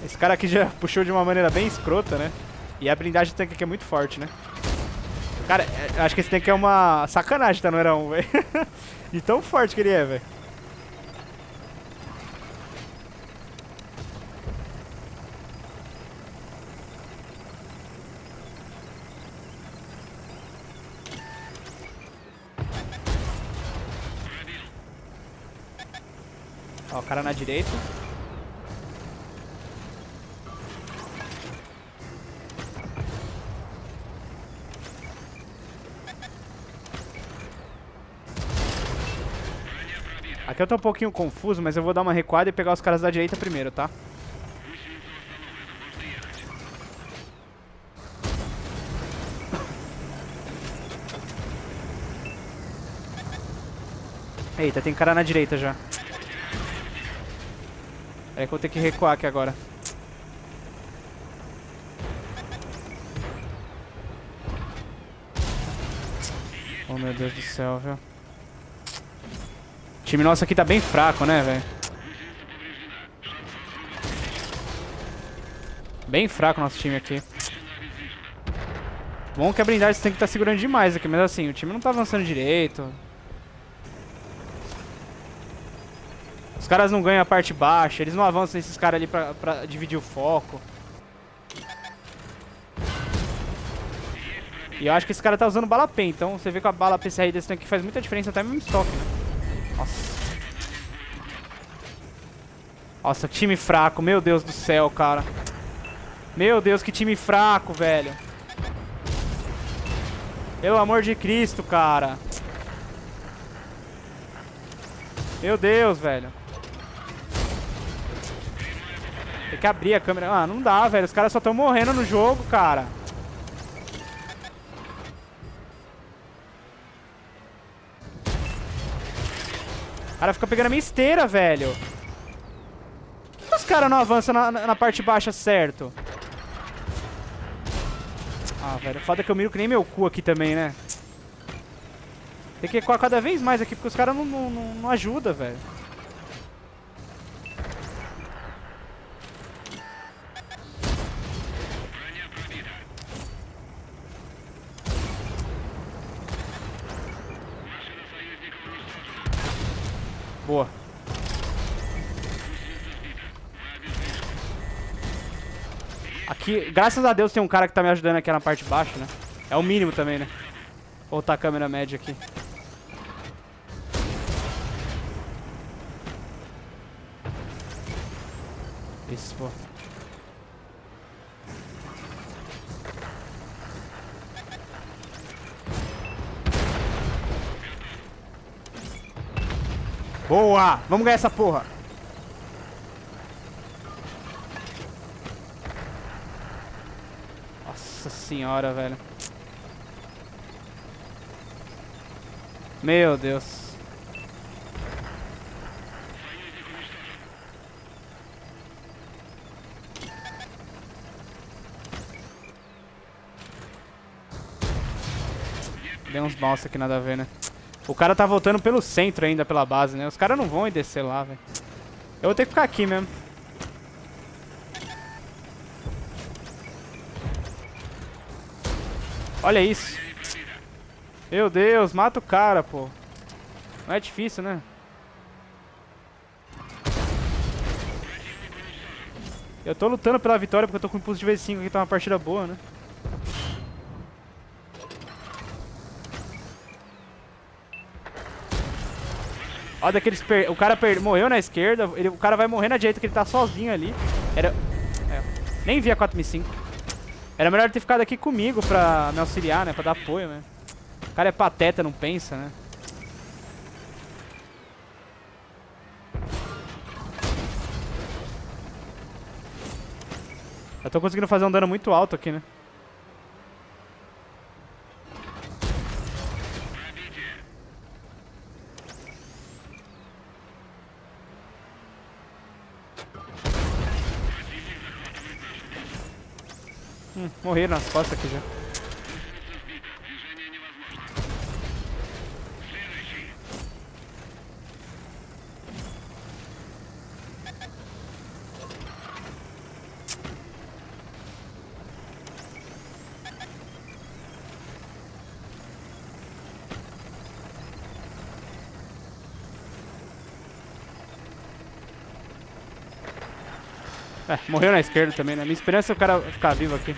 A: Esse cara aqui já puxou de uma maneira bem escrota, né? E a blindagem do tanque aqui é muito forte, né? Cara, eu acho que esse tanque é uma sacanagem, tá no Era 1, velho. De tão forte que ele é, velho. Ó, o cara na direita. Aqui eu tô um pouquinho confuso, mas eu vou dar uma recuada e pegar os caras da direita primeiro, tá? Eita, tem cara na direita já. É que eu vou ter que recuar aqui agora. Oh, meu Deus do céu, viu? O time nosso aqui tá bem fraco, né, velho? Bem fraco o nosso time aqui. Bom que a blindagem tem que estar segurando demais aqui, mas assim, o time não tá avançando direito. Os caras não ganham a parte baixa, eles não avançam esses caras ali pra dividir o foco. E eu acho que esse cara tá usando bala P, então você vê que a bala PCR desse tanque faz muita diferença até mesmo em estoque, né? Nossa. Nossa, time fraco, meu Deus do céu, cara. Meu Deus, que time fraco, velho. Pelo amor de Cristo, cara. Meu Deus, velho. Tem que abrir a câmera. Ah, não dá, velho. Os caras só estão morrendo no jogo, cara. O cara fica pegando a minha esteira, velho. Por que os caras não avançam na parte baixa certo? Ah, velho. Foda que eu miro que nem meu cu aqui também, né? Tem que ecoar cada vez mais aqui, porque os caras não ajudam, velho. Boa. Aqui, graças a Deus tem um cara que tá me ajudando aqui na parte de baixo, né? É o mínimo também, né? Vou voltar a câmera média aqui. Isso, pô. Boa! Vamos ganhar essa porra! Nossa senhora, velho. Meu Deus. Deu uns bounce aqui, nada a ver, né? O cara tá voltando pelo centro ainda, pela base, né? Os caras não vão ir descer lá, velho. Eu vou ter que ficar aqui mesmo. Olha isso. Meu Deus, mata o cara, pô. Não é difícil, né? Eu tô lutando pela vitória porque eu tô com impulso de V5 aqui, tá uma partida boa, né? Olha daqueles... O cara morreu na esquerda, o cara vai morrer na direita, que ele tá sozinho ali. Nem vi a 4005. Era melhor ter ficado aqui comigo pra me auxiliar, né? Pra dar apoio, né? O cara é pateta, não pensa, né? Eu tô conseguindo fazer um dano muito alto aqui, né? Morreram nas costas aqui já. Morreu na esquerda também, né? Minha esperança é o cara ficar vivo aqui.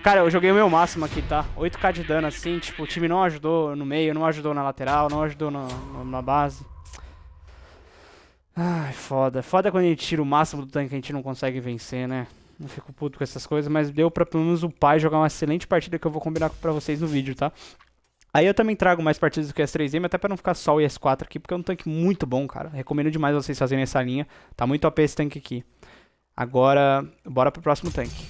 A: Cara, eu joguei o meu máximo aqui, tá? 8k de dano, assim, tipo, o time não ajudou no meio, não ajudou na lateral, não ajudou na base. Ai, foda. Foda quando a gente tira o máximo do tanque que a gente não consegue vencer, né? Não fico puto com essas coisas, mas deu pra pelo menos upar e jogar uma excelente partida que eu vou combinar pra vocês no vídeo, tá? Aí eu também trago mais partidas do que S3M, até pra não ficar só o IS-4 aqui, porque é um tanque muito bom, cara. Recomendo demais vocês fazerem essa linha. Tá muito OP esse tanque aqui. Agora, bora pro próximo tanque.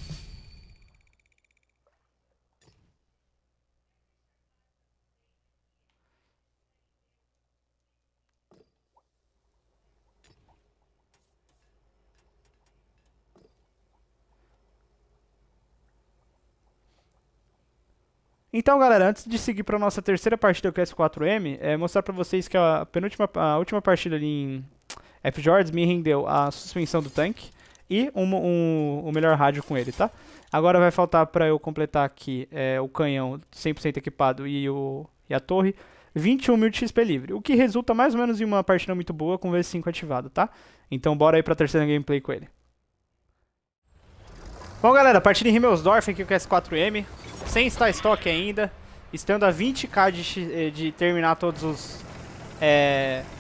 A: Então, galera, antes de seguir para nossa terceira partida com o S4M, é mostrar para vocês que a última partida ali em F-Jords me rendeu a suspensão do tanque e o melhor rádio com ele, tá? Agora vai faltar para eu completar aqui o canhão 100% equipado e a torre, 21.000 de XP livre, o que resulta mais ou menos em uma partida muito boa com o V5 ativado, tá? Então bora aí para a terceira gameplay com ele. Bom, galera, partida em Himmelsdorf aqui com o S4M, sem estar estoque ainda, estando a 20k de terminar todos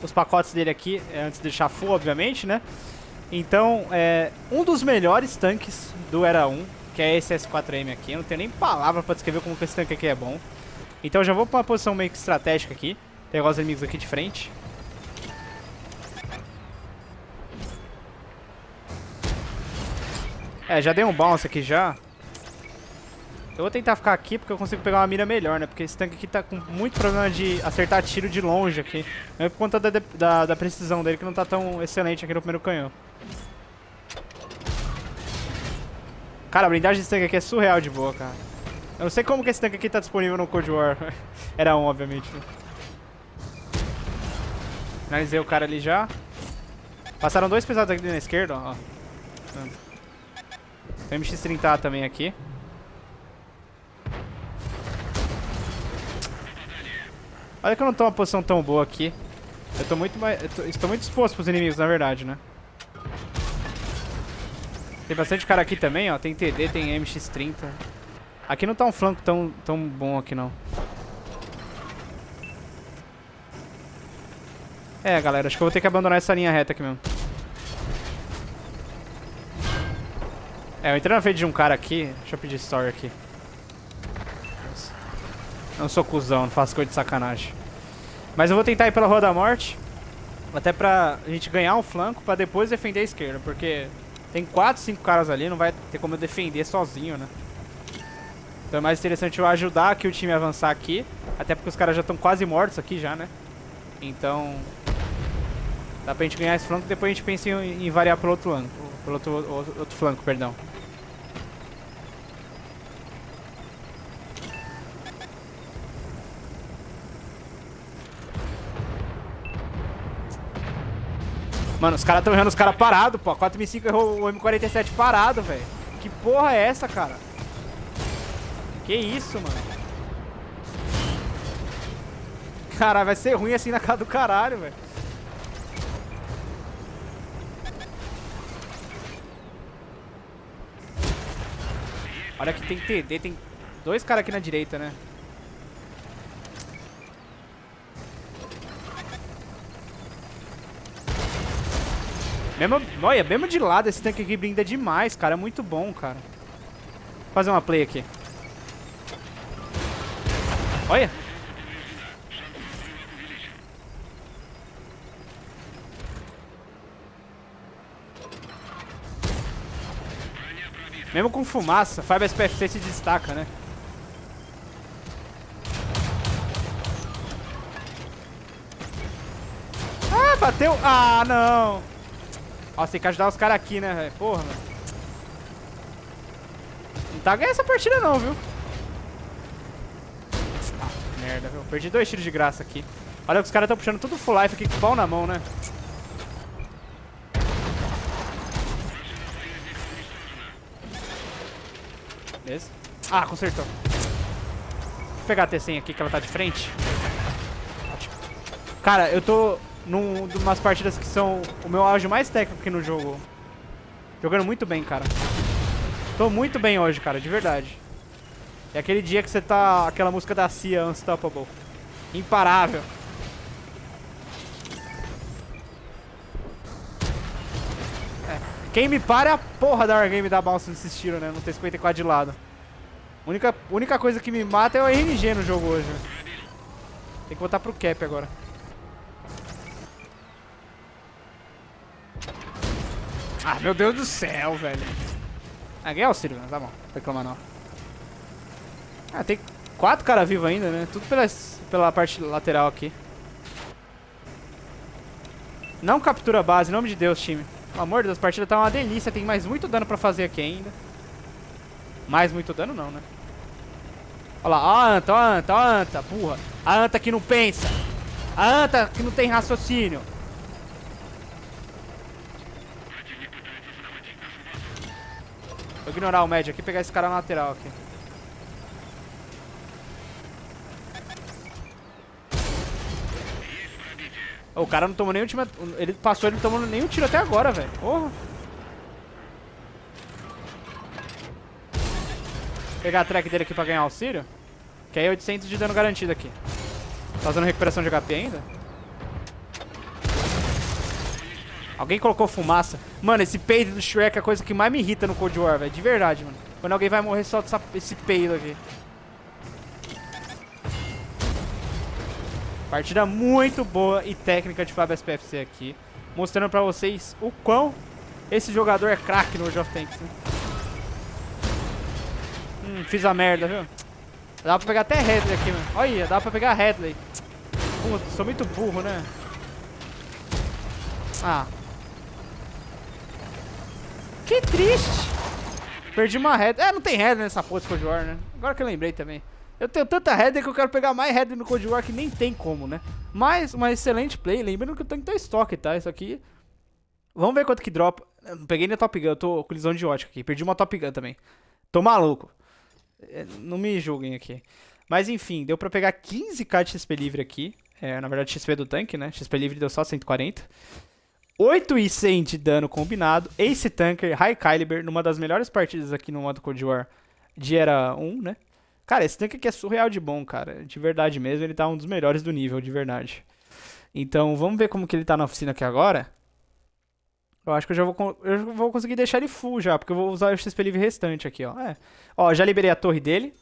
A: os pacotes dele aqui, antes de deixar full, obviamente, né? Então, um dos melhores tanques do Era 1, que é esse S4M aqui, eu não tenho nem palavra pra descrever como que esse tanque aqui é bom. Então eu já vou pra uma posição meio que estratégica aqui, pegar os inimigos aqui de frente. Já dei um bounce aqui já. Eu vou tentar ficar aqui porque eu consigo pegar uma mira melhor, né? Porque esse tanque aqui tá com muito problema de acertar tiro de longe aqui. Não é por conta da precisão dele que não tá tão excelente aqui no primeiro canhão. Cara, a blindagem desse tanque aqui é surreal de boa, cara. Eu não sei como que esse tanque aqui tá disponível no Cold War. Era um, obviamente. Né? Finalizei o cara ali já. Passaram dois pesados aqui na esquerda, ó. Tem MX-30 também aqui. Olha que eu não tô numa posição tão boa aqui. Eu tô muito mais... estou muito exposto pros inimigos, na verdade, né? Tem bastante cara aqui também, ó. Tem TD, tem MX-30. Aqui não tá um flanco tão bom aqui, não. Galera, acho que eu vou ter que abandonar essa linha reta aqui mesmo. Eu entrei na frente de um cara aqui. Deixa eu pedir story aqui. Não sou cuzão, não faço coisa de sacanagem. Mas eu vou tentar ir pela Rua da Morte. Até pra gente ganhar um flanco pra depois defender a esquerda. Porque tem 4, 5 caras ali, não vai ter como eu defender sozinho, né? Então é mais interessante eu ajudar aqui o time a avançar aqui. Até porque os caras já estão quase mortos aqui já, né? Então dá pra gente ganhar esse flanco e depois a gente pensa em variar pelo outro flanco. Pelo outro flanco, perdão. Mano, os caras estão errando os caras parados, pô. A 4M5 errou o M47 parado, velho. Que porra é essa, cara? Que isso, mano? Caralho, vai ser ruim assim na cara do caralho, velho. Olha que tem TD, tem dois caras aqui na direita, né? Olha, mesmo de lado esse tanque aqui blinda demais, cara. É muito bom, cara. Vou fazer uma play aqui. Olha. Mesmo com fumaça, Fiber SPFC se destaca, né? Ah, bateu! Ah, não! Nossa, tem que ajudar os caras aqui, né, velho? Porra, mano. Não tá ganhando essa partida não, viu? Ah, merda, viu? Perdi 2 tiros de graça aqui. Olha que os caras estão puxando tudo full life aqui com o pau na mão, né? Beleza. Ah, consertou. Vou pegar a T100 aqui que ela tá de frente. Ótimo. Cara, eu tô numas partidas que são o meu auge mais técnico aqui no jogo. Jogando muito bem, cara. Tô muito bem hoje, cara, de verdade. É aquele dia que você tá... aquela música da Cia, Unstoppable. Imparável. Quem me para é a porra da Wargame da Bounce nesses tiros, né? No T-54 de lado. Única coisa que me mata é o RNG no jogo hoje. Tem que voltar pro cap agora. Ah, meu Deus do céu, velho. Ah, ganhei auxílio, tá bom. Não reclamar não. Ah, tem 4 caras vivos ainda, né? Tudo pela parte lateral aqui. Não captura a base, em nome de Deus, time. Pelo amor de Deus, a partida tá uma delícia. Tem mais muito dano pra fazer aqui ainda. Mais muito dano não, né? Olha lá, ó a anta, ó a anta, ó a anta, burra. A anta que não pensa. A anta que não tem raciocínio. Vou ignorar o médio aqui e pegar esse cara na lateral aqui. O cara não tomou nenhum tiro. Ele passou, ele não tomou nenhum tiro até agora, velho. Porra. Vou pegar a track dele aqui pra ganhar auxílio. Que aí é 800 de dano garantido aqui. Tá fazendo recuperação de HP ainda? Alguém colocou fumaça. Mano, esse peido do Shrek é a coisa que mais me irrita no Cold War, velho. De verdade, mano. Quando alguém vai morrer, solta esse peido aqui. Partida muito boa e técnica de Fábio SPFC aqui. Mostrando pra vocês o quão esse jogador é craque no World of Tanks, né? Fiz a merda, viu? Dá pra pegar até Headley aqui, mano. Olha, dá pra pegar Headley. Puta, sou muito burro, né? Ah. Que triste. Perdi uma Headley. É, não tem Headley nessa porra de Cold War, né? Agora que eu lembrei também. Eu tenho tanta Headley que eu quero pegar mais Headley no Cold War que nem tem como, né? Mas uma excelente play. Lembrando que o tanque tá em estoque, tá? Isso aqui... Vamos ver quanto que dropa. Eu não peguei nem a Top Gun. Eu tô com lisão de ótica aqui. Perdi uma Top Gun também. Tô maluco. Não me julguem aqui. Mas enfim, deu pra pegar 15k de XP livre aqui. Na verdade, XP do tanque, né? XP livre deu só 140. 8.100 de dano combinado. Ace Tanker, High Caliber, numa das melhores partidas aqui no modo Cold War de Era 1, né? Cara, esse tanque aqui é surreal de bom, cara. De verdade mesmo, ele tá um dos melhores do nível, de verdade. Então, vamos ver como que ele tá na oficina aqui agora. Eu acho que eu vou conseguir deixar ele full já, porque eu vou usar o XP livre restante aqui, ó. Ó, já liberei a torre dele.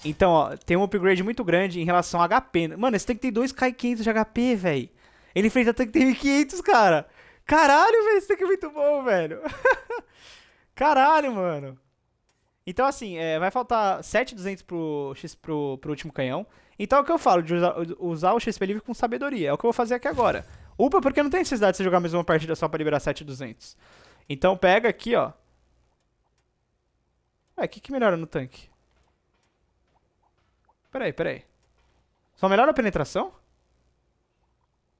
A: Então, ó, tem um upgrade muito grande em relação a HP. Mano, esse tanque tem 2k500 de HP, velho. Ele enfrenta tanque que tem 1500, cara. Caralho, velho, esse tanque é muito bom, velho. Caralho, mano. Então, assim, vai faltar 7.200 pro último canhão. Então, é o que eu falo, de usar o XP livre com sabedoria. É o que eu vou fazer aqui agora. Upa, porque não tem necessidade de você jogar mais uma partida só pra liberar 7.200. Então, pega aqui, ó. O que melhora no tanque? Peraí. Só melhora a penetração?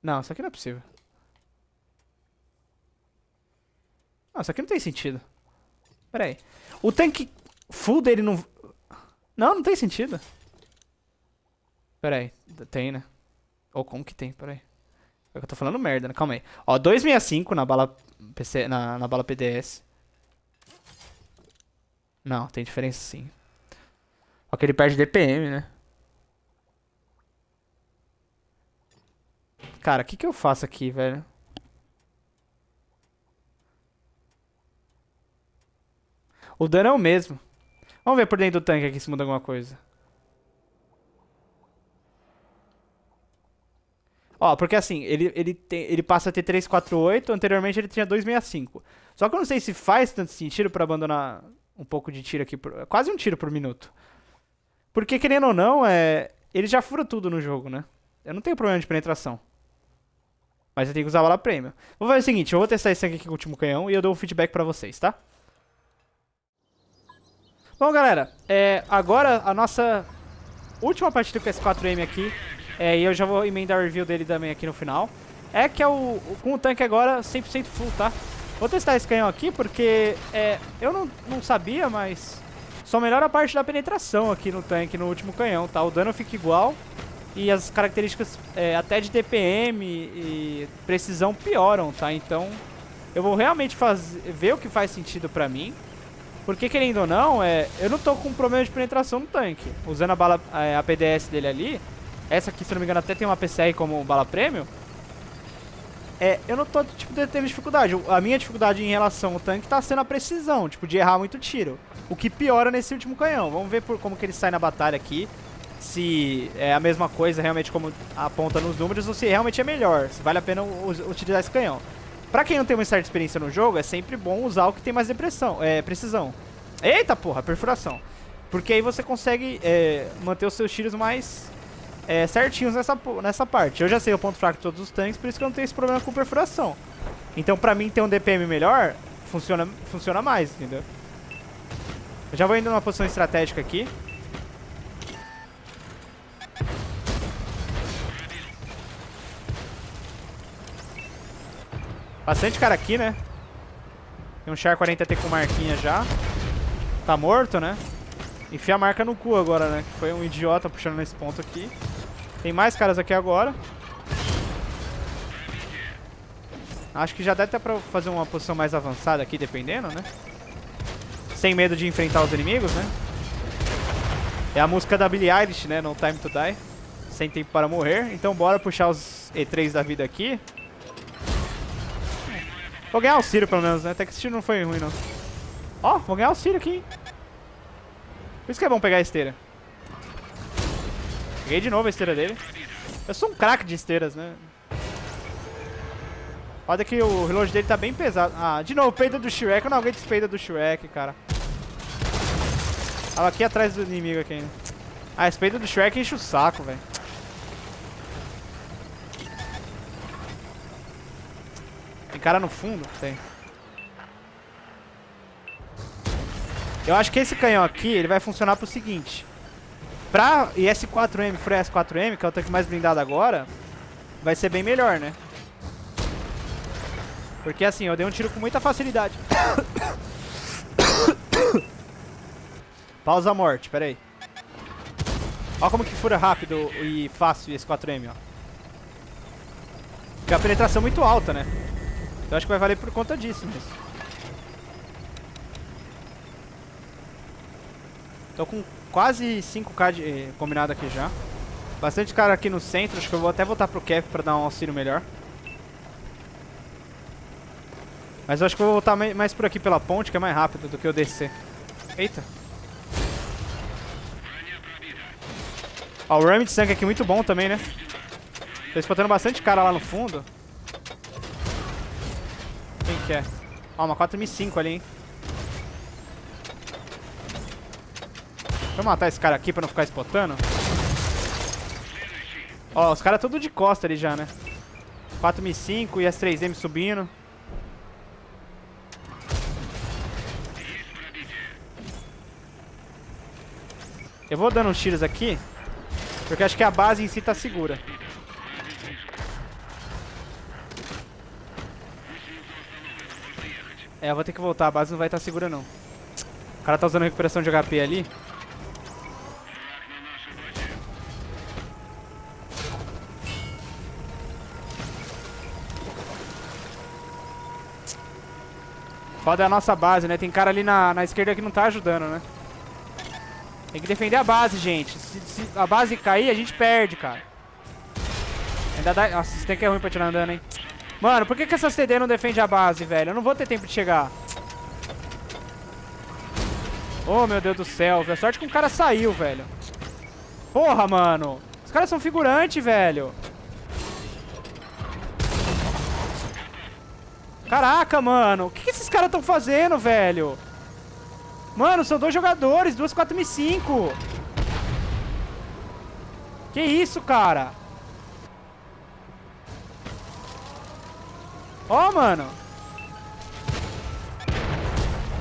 A: Não, isso aqui não é possível. Não, isso aqui não tem sentido. Peraí. O tanque full dele não... Não tem sentido. Peraí. Tem, né? Ou como que tem? Peraí. Eu tô falando merda, né? Calma aí. Ó, 265 na bala PC, na bala PDS. Não, tem diferença sim. Ó, que ele perde DPM, né? Cara, o que eu faço aqui, velho? O dano é o mesmo. Vamos ver por dentro do tanque aqui se muda alguma coisa. Ó, porque assim, ele passa a ter 348, anteriormente ele tinha 265. Só que eu não sei se faz tanto sentido pra abandonar um pouco de tiro aqui, quase um tiro por minuto. Porque, querendo ou não, ele já fura tudo no jogo, né? Eu não tenho problema de penetração. Mas eu tenho que usar a bala premium. Vou fazer o seguinte, eu vou testar esse aqui com o último canhão e eu dou um feedback pra vocês, tá? Bom, galera, agora a nossa última partida com esse 4M aqui, e eu já vou emendar a review dele também aqui no final, que é com o tanque agora 100% full, tá? Vou testar esse canhão aqui porque eu não sabia, mas só melhora a parte da penetração aqui no tanque, no último canhão, tá? O dano fica igual e as características até de DPM e precisão pioram, tá? Então eu vou realmente ver o que faz sentido pra mim. Porque, querendo ou não, eu não tô com problema de penetração no tanque. Usando a bala, a PDS dele ali, essa aqui, se não me engano, até tem uma PCR como bala premium. eu não tô, tipo, tendo dificuldade. A minha dificuldade em relação ao tanque tá sendo a precisão, tipo, de errar muito tiro. O que piora nesse último canhão. Vamos ver como que ele sai na batalha aqui. Se é a mesma coisa realmente como aponta nos números ou se realmente é melhor. Se vale a pena utilizar esse canhão. Pra quem não tem uma certa experiência no jogo, é sempre bom usar o que tem mais precisão. Eita porra, perfuração. Porque aí você consegue manter os seus tiros mais certinhos nessa parte. Eu já sei o ponto fraco de todos os tanques, por isso que eu não tenho esse problema com perfuração. Então pra mim ter um DPM melhor, funciona mais, entendeu? Eu já vou indo numa posição estratégica aqui. Bastante cara aqui, né? Tem um Char 40T com marquinha já. Tá morto, né? Enfia a marca no cu agora, né? Que foi um idiota puxando nesse ponto aqui. Tem mais caras aqui agora. Acho que já deve ter pra fazer uma posição mais avançada aqui, dependendo, né? Sem medo de enfrentar os inimigos, né? É a música da Billie Eilish, né? No Time to Die. Sem tempo para morrer. Então bora puxar os E3 da vida aqui. Vou ganhar auxílio pelo menos, né? Até que esse tiro não foi ruim, não. Ó, vou ganhar auxílio aqui, hein? Por isso que é bom pegar a esteira. Peguei de novo a esteira dele. Eu sou um craque de esteiras, né? Olha que o reload dele tá bem pesado. Ah, de novo, peida do Shrek. Eu não aguento esse peida do Shrek, cara. Tava aqui atrás do inimigo aqui ainda. Ah, esse peida do Shrek enche o saco, velho. Tem cara no fundo? Tem. Eu acho que esse canhão aqui, ele vai funcionar pro seguinte. Pra IS-4M, Fury IS-4M, que é o tanque mais blindado agora, vai ser bem melhor, né? Porque assim, eu dei um tiro com muita facilidade. Pausa a morte, pera aí. Olha como que fura rápido e fácil esse 4M, ó. Porque a penetração é muito alta, né? Eu acho que vai valer por conta disso mesmo. Tô com quase 5k combinado aqui já. Bastante cara aqui no centro. Acho que eu vou até voltar pro cap pra dar um auxílio melhor. Mas eu acho que eu vou voltar mais por aqui pela ponte, que é mais rápido do que eu descer. Eita. Ó, o Ram de sangue aqui muito bom também, né? Tô spotando bastante cara lá no fundo. Quem que é? Ó, uma 4M5 ali, hein? Deixa eu matar esse cara aqui pra não ficar spotando. Ó, os caras tudo de costa ali já, né? 4M5 e as 3M subindo. Eu vou dando uns tiros aqui, porque acho que a base em si tá segura. Eu vou ter que voltar, a base não vai estar segura não. O cara tá usando recuperação de HP ali. Foda é a nossa base, né? Tem cara ali na esquerda que não tá ajudando, né? Tem que defender a base, gente. Se a base cair, a gente perde, cara. Ainda dá... Nossa, esse tanque é ruim pra tirar andando, hein? Mano, por que essa CD não defende a base, velho? Eu não vou ter tempo de chegar. Oh, meu Deus do céu, velho. Sorte que um cara saiu, velho. Porra, mano. Os caras são figurantes, velho. Caraca, mano. O que esses caras estão fazendo, velho? Mano, são dois jogadores. 2 4M5. Que isso, cara? Ó, mano.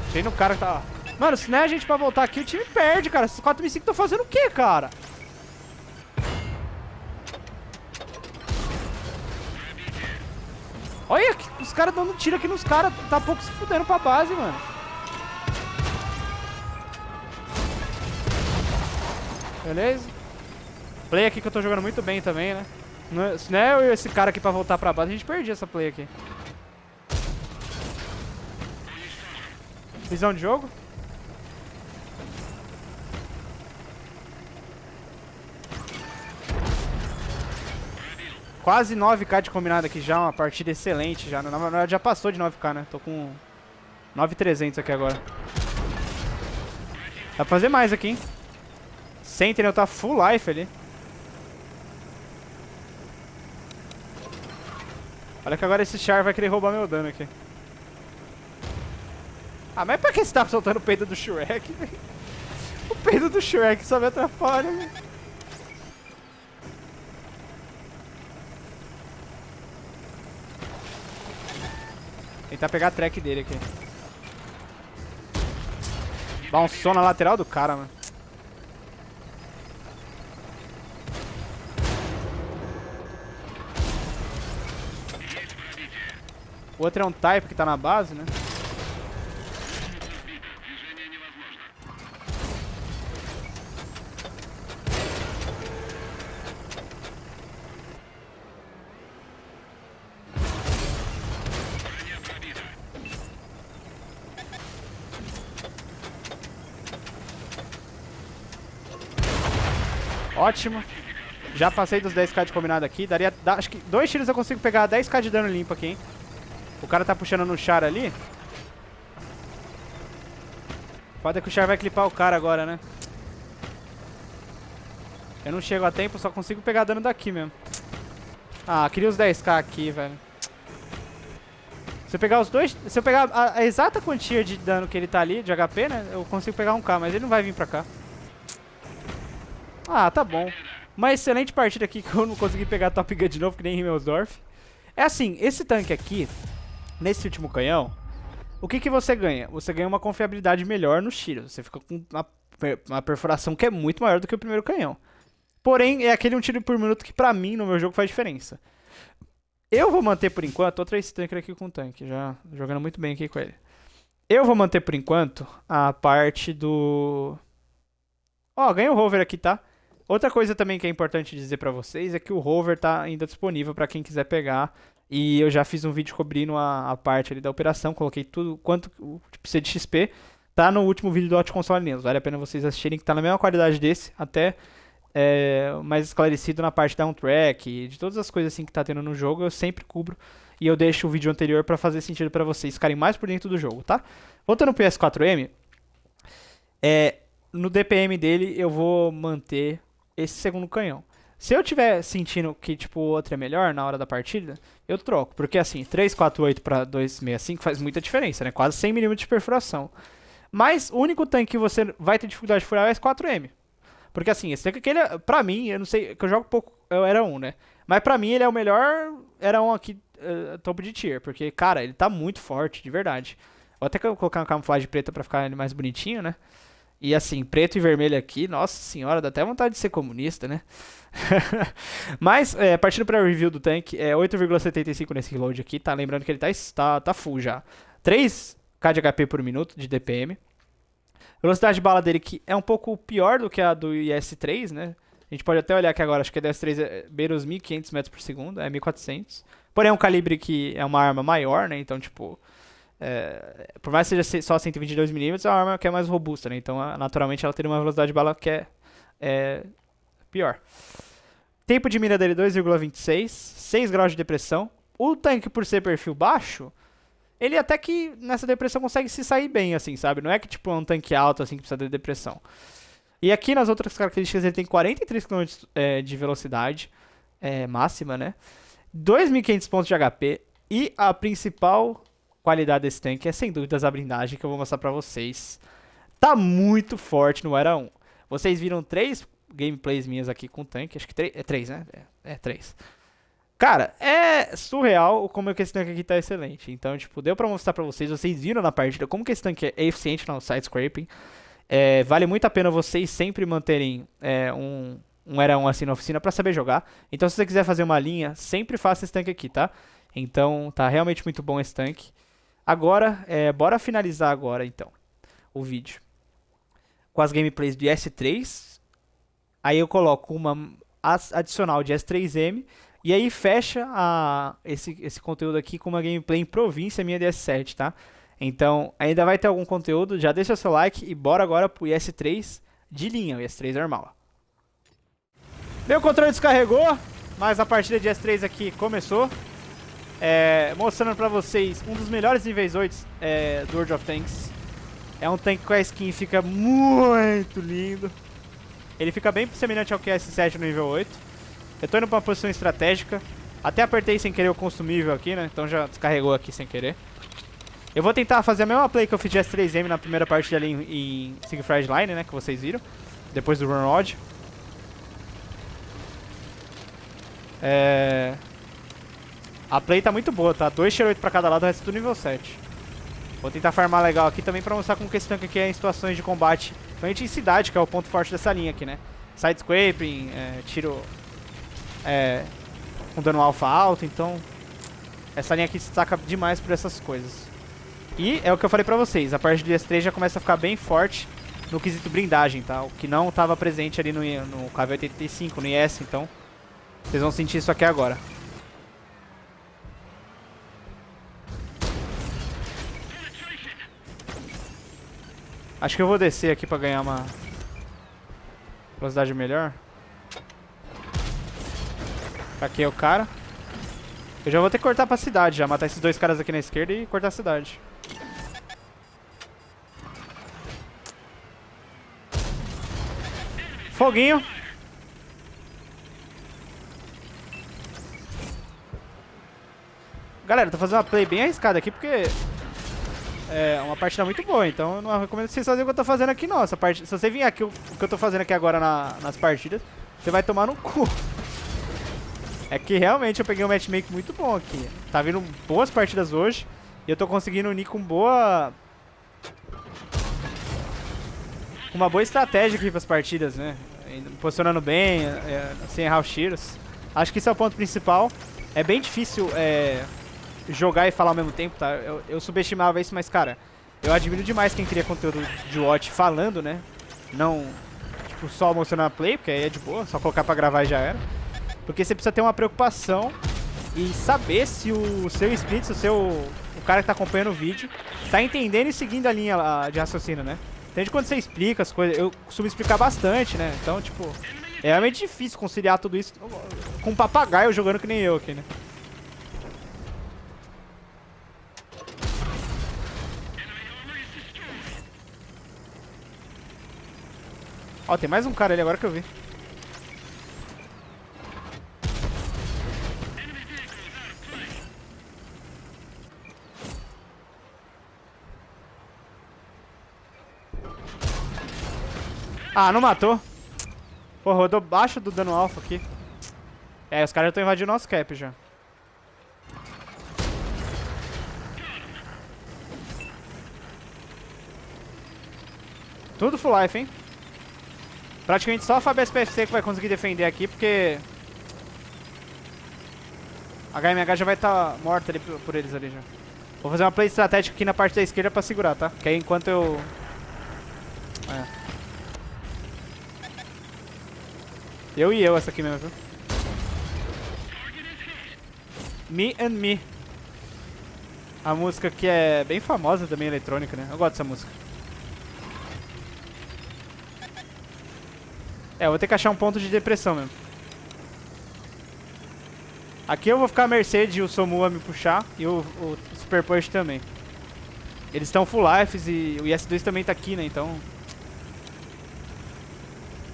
A: Achei no cara que tá... Mano, se não é a gente pra voltar aqui, o time perde, cara. Esses 4M5 estão fazendo o quê, cara? Olha, os caras dando tiro aqui nos caras. Tá pouco se fudendo pra base, mano. Beleza? Play aqui que eu tô jogando muito bem também, né? Se não é eu e esse cara aqui pra voltar pra base, a gente perdia essa play aqui. Visão de jogo. Quase 9k de combinado aqui já, uma partida excelente já. Na verdade já passou de 9k, né? Tô com 9.300 aqui agora. Dá pra fazer mais aqui, hein? Sentinel tá full life ali. Olha que agora esse Char vai querer roubar meu dano aqui. Ah, mas pra que você tá soltando o peido do Shrek, velho? O peido do Shrek só me atrapalha, velho. Tentar pegar a track dele aqui. Dá um som na lateral do cara, mano. O outro é um type que tá na base, né? Ótimo. Já passei dos 10k de combinado aqui. Daria, acho que 2 tiros eu consigo pegar 10k de dano limpo aqui, hein? O cara tá puxando no Char ali. Foda que o Char vai clipar o cara agora, né? Eu não chego a tempo, só consigo pegar dano daqui mesmo. Ah, queria os 10k aqui, velho. Se eu pegar os dois... Se eu pegar a exata quantia de dano que ele tá ali, de HP, né? Eu consigo pegar 1k, mas ele não vai vir pra cá. Ah, tá bom. Uma excelente partida aqui que eu não consegui pegar Top Gun de novo, que nem Himmelsdorf. É assim, esse tanque aqui, nesse último canhão, o que que você ganha? Você ganha uma confiabilidade melhor nos tiros. Você fica com uma perfuração que é muito maior do que o primeiro canhão. Porém, é aquele 1 tiro por minuto que pra mim, no meu jogo, faz diferença. Eu vou manter por enquanto, outra Stunker aqui com o tanque, já jogando muito bem aqui com ele. Eu vou manter por enquanto a parte do... Ó, ganhei o Rover aqui, tá? Outra coisa também que é importante dizer pra vocês é que o Rover tá ainda disponível pra quem quiser pegar. E eu já fiz um vídeo cobrindo a parte ali da operação, coloquei tudo, quanto precisa de XP. Tá no último vídeo do Hot Console News, vale a pena vocês assistirem, que tá na mesma qualidade desse, até mais esclarecido na parte da downtrack, de todas as coisas assim que tá tendo no jogo, eu sempre cubro. E eu deixo o vídeo anterior pra fazer sentido pra vocês ficarem mais por dentro do jogo, tá? Voltando pro PS4M, no DPM dele eu vou manter esse segundo canhão. Se eu tiver sentindo que tipo o outro é melhor na hora da partida, eu troco. Porque assim, 348 para 265 faz muita diferença, né? Quase 100 mm de perfuração. Mas o único tanque que você vai ter dificuldade de furar é o S4M. Porque assim, esse tanque aqui, ele, pra mim, eu não sei, que eu jogo pouco, eu era um, né? Mas pra mim ele é o melhor, era um aqui, topo de tier. Porque, cara, ele tá muito forte, de verdade. Vou até colocar uma camuflagem preta pra ficar ele mais bonitinho, né? E assim, preto e vermelho aqui, nossa senhora, dá até vontade de ser comunista, né? Mas, partindo para o review do tanque, 8,75 nesse reload aqui, tá? Lembrando que ele tá full já. 3k de HP por minuto de DPM. Velocidade de bala dele que é um pouco pior do que a do IS-3, né? A gente pode até olhar aqui agora, acho que a do IS-3 beira os 1.500 metros por segundo, é 1.400. Porém é um calibre que é uma arma maior, né? Então, tipo... por mais que seja só 122mm, é uma arma que é mais robusta, né? Então, naturalmente, ela teria uma velocidade de bala que é pior. Tempo de mira dele 2,26, 6 graus de depressão. O tanque, por ser perfil baixo, ele até que nessa depressão consegue se sair bem, assim, sabe? Não é que tipo é um tanque alto, assim, que precisa de depressão. E aqui nas outras características ele tem 43 km de velocidade máxima, né? 2.500 pontos de HP. E a principal qualidade desse tanque é sem dúvidas a blindagem, que eu vou mostrar pra vocês. Tá muito forte no Era 1. Vocês viram 3 gameplays minhas aqui com o tanque, acho que 3, né? 3. Cara, é surreal como que esse tanque aqui tá excelente. Então, tipo, deu pra mostrar pra vocês, vocês viram na partida como que esse tanque é eficiente no side scraping. Vale muito a pena vocês sempre manterem um Era 1 assim na oficina pra saber jogar. Então, se você quiser fazer uma linha, sempre faça esse tanque aqui, tá? Então, tá realmente muito bom esse tanque. Agora, bora finalizar agora, então, o vídeo com as gameplays do S3. Aí eu coloco uma adicional de S3M. E aí fecha esse conteúdo aqui com uma gameplay em província minha de S7, tá? Então, ainda vai ter algum conteúdo. Já deixa seu like e bora agora pro IS-3 de linha, o IS-3 normal. Meu controle descarregou. mas a partida de S3 aqui começou. Mostrando pra vocês um dos melhores níveis 8 do World of Tanks. É um tanque com a skin, fica muito lindo. Ele fica bem semelhante ao que é S7 no nível 8. Eu tô indo pra uma posição estratégica. Até apertei sem querer o consumível aqui, né? Então já descarregou aqui sem querer. Eu vou tentar fazer a mesma play que eu fiz de S3M na primeira partida ali em Siegfried Line, né? Que vocês viram. Depois do Run Rod. A play tá muito boa, tá? 2 tier 8 pra cada lado, o resto tudo nível 7. Vou tentar farmar legal aqui também pra mostrar como que esse tanque aqui é em situações de combate. Principalmente em cidade, que é o ponto forte dessa linha aqui, né? Sidescraping, tiro com dano alfa alto, então... Essa linha aqui se destaca demais por essas coisas. E é o que eu falei pra vocês, a parte do S3 já começa a ficar bem forte no quesito blindagem, tá? O que não estava presente ali no KV-85, no IS, então... Vocês vão sentir isso aqui agora. Acho que eu vou descer aqui pra ganhar uma velocidade melhor. Aqui é o cara. Eu já vou ter que cortar pra cidade, já matar esses 2 caras aqui na esquerda e cortar a cidade. Foguinho. Galera, eu tô fazendo uma play bem arriscada aqui porque é uma partida muito boa, então eu não recomendo vocês fazerem o que eu tô fazendo aqui não. Essa parte, se você vir aqui, o que eu tô fazendo aqui agora nas partidas, você vai tomar no cu. É que realmente eu peguei um matchmaking muito bom aqui. Tá vindo boas partidas hoje e eu tô conseguindo unir com uma boa estratégia aqui pras partidas, né? Posicionando bem, sem errar os tiros. Acho que esse é o ponto principal. É bem difícil jogar e falar ao mesmo tempo, tá? Eu subestimava isso, mas, cara, eu admiro demais quem cria conteúdo de watch falando, né? Não, tipo, só mostrando a play, porque aí é de boa, só colocar pra gravar e já era. Porque você precisa ter uma preocupação e saber se o seu split, o cara que tá acompanhando o vídeo, tá entendendo e seguindo a linha de raciocínio, né? Entende quando você explica as coisas, eu costumo explicar bastante, né? Então, tipo, é realmente difícil conciliar tudo isso com um papagaio jogando que nem eu aqui, né? Ó, tem mais um cara ali agora que eu vi. Ah, não matou. Pô, rodou baixo do dano alfa aqui. Os caras já estão invadindo o nosso cap já. Tudo full life, hein? Praticamente só a FAB SPFC que vai conseguir defender aqui, porque a HMH já vai estar morta ali por eles ali já. Vou fazer uma play estratégica aqui na parte da esquerda pra segurar, tá? Que aí enquanto eu... Eu essa aqui mesmo, viu? Me and Me. A música que é bem famosa também, eletrônica, né? Eu gosto dessa música. Eu vou ter que achar um ponto de depressão mesmo. Aqui eu vou ficar à mercê de o Somua me puxar e o Super Push também. Eles estão full lives e o IS-2 também tá aqui, né? Então...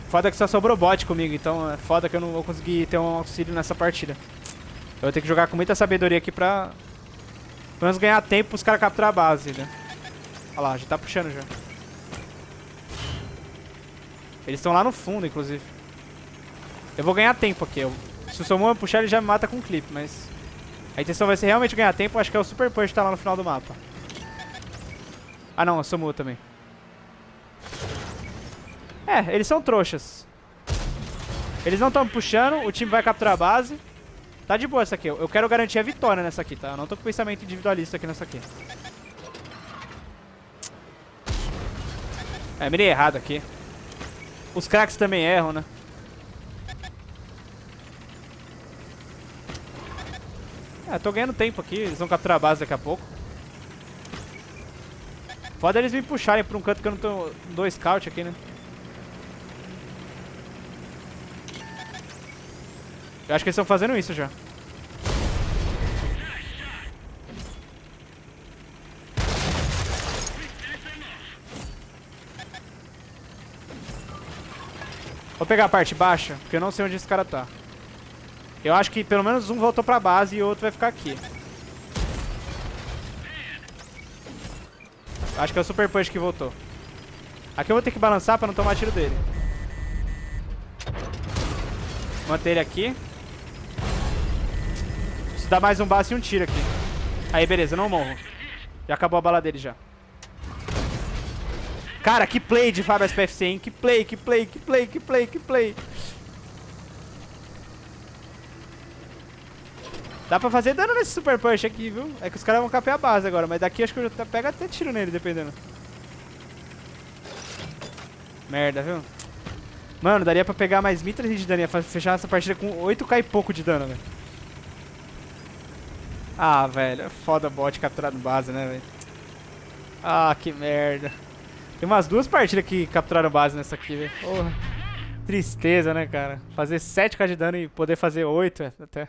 A: Foda que só sobrou bot comigo, então é foda que eu não vou conseguir ter um auxílio nessa partida. Eu vou ter que jogar com muita sabedoria aqui pra... pelo menos ganhar tempo pros caras capturar a base, né? Olha lá, já tá puxando já. Eles estão lá no fundo, inclusive. Eu vou ganhar tempo aqui. Se o Somua puxar, ele já me mata com um clipe, mas... a intenção vai ser realmente ganhar tempo. Acho que é o Super Push que tá lá no final do mapa. Ah não, é o Somua também. Eles são trouxas. Eles não estão puxando, o time vai capturar a base. Tá de boa essa aqui. Eu quero garantir a vitória nessa aqui, tá? Eu não tô com pensamento individualista aqui nessa aqui. Mirei errado aqui. Os cracks também erram, né? Tô ganhando tempo aqui. Eles vão capturar a base daqui a pouco. Foda eles me puxarem pra um canto que eu não dou scout aqui, né? Eu acho que eles estão fazendo isso já. Vou pegar a parte baixa, porque eu não sei onde esse cara tá. Eu acho que pelo menos um voltou pra base e o outro vai ficar aqui. Acho que é o Super Punch que voltou. Aqui eu vou ter que balançar pra não tomar tiro dele. Manter ele aqui. Preciso dar mais um base e um tiro aqui. Aí, beleza, não morro. Já acabou a bala dele já. Cara, que play de Fábio SPFC, hein? Que play, que play, que play, que play, que play. Dá pra fazer dano nesse Super Punch aqui, viu? É que os caras vão capear a base agora, mas daqui acho que eu já pego até tiro nele, dependendo. Merda, viu? Mano, daria pra pegar mais 1.300 de dano. Ia fechar essa partida com 8k e pouco de dano, velho. Ah, velho. É foda bot capturado base, né, velho? Ah, que merda. Tem umas 2 partidas que capturaram base nessa aqui, velho. Porra. Tristeza, né, cara? Fazer 7k de dano e poder fazer 8 até.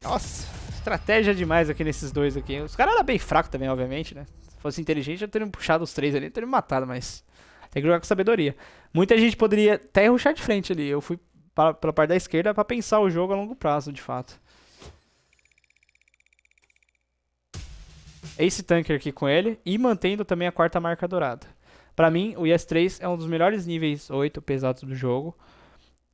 A: Nossa, estratégia demais aqui nesses dois aqui. Os caras eram bem fracos também, obviamente, né? Se fosse inteligente, já teriam puxado os 3 ali, teriam matado, mas tem que jogar com sabedoria. Muita gente poderia até rushar de frente ali. Eu fui pela parte da esquerda pra pensar o jogo a longo prazo, de fato. Ace Tanker aqui com ele e mantendo também a 4ª marca dourada. Pra mim, o IS-3 é um dos melhores níveis 8 pesados do jogo.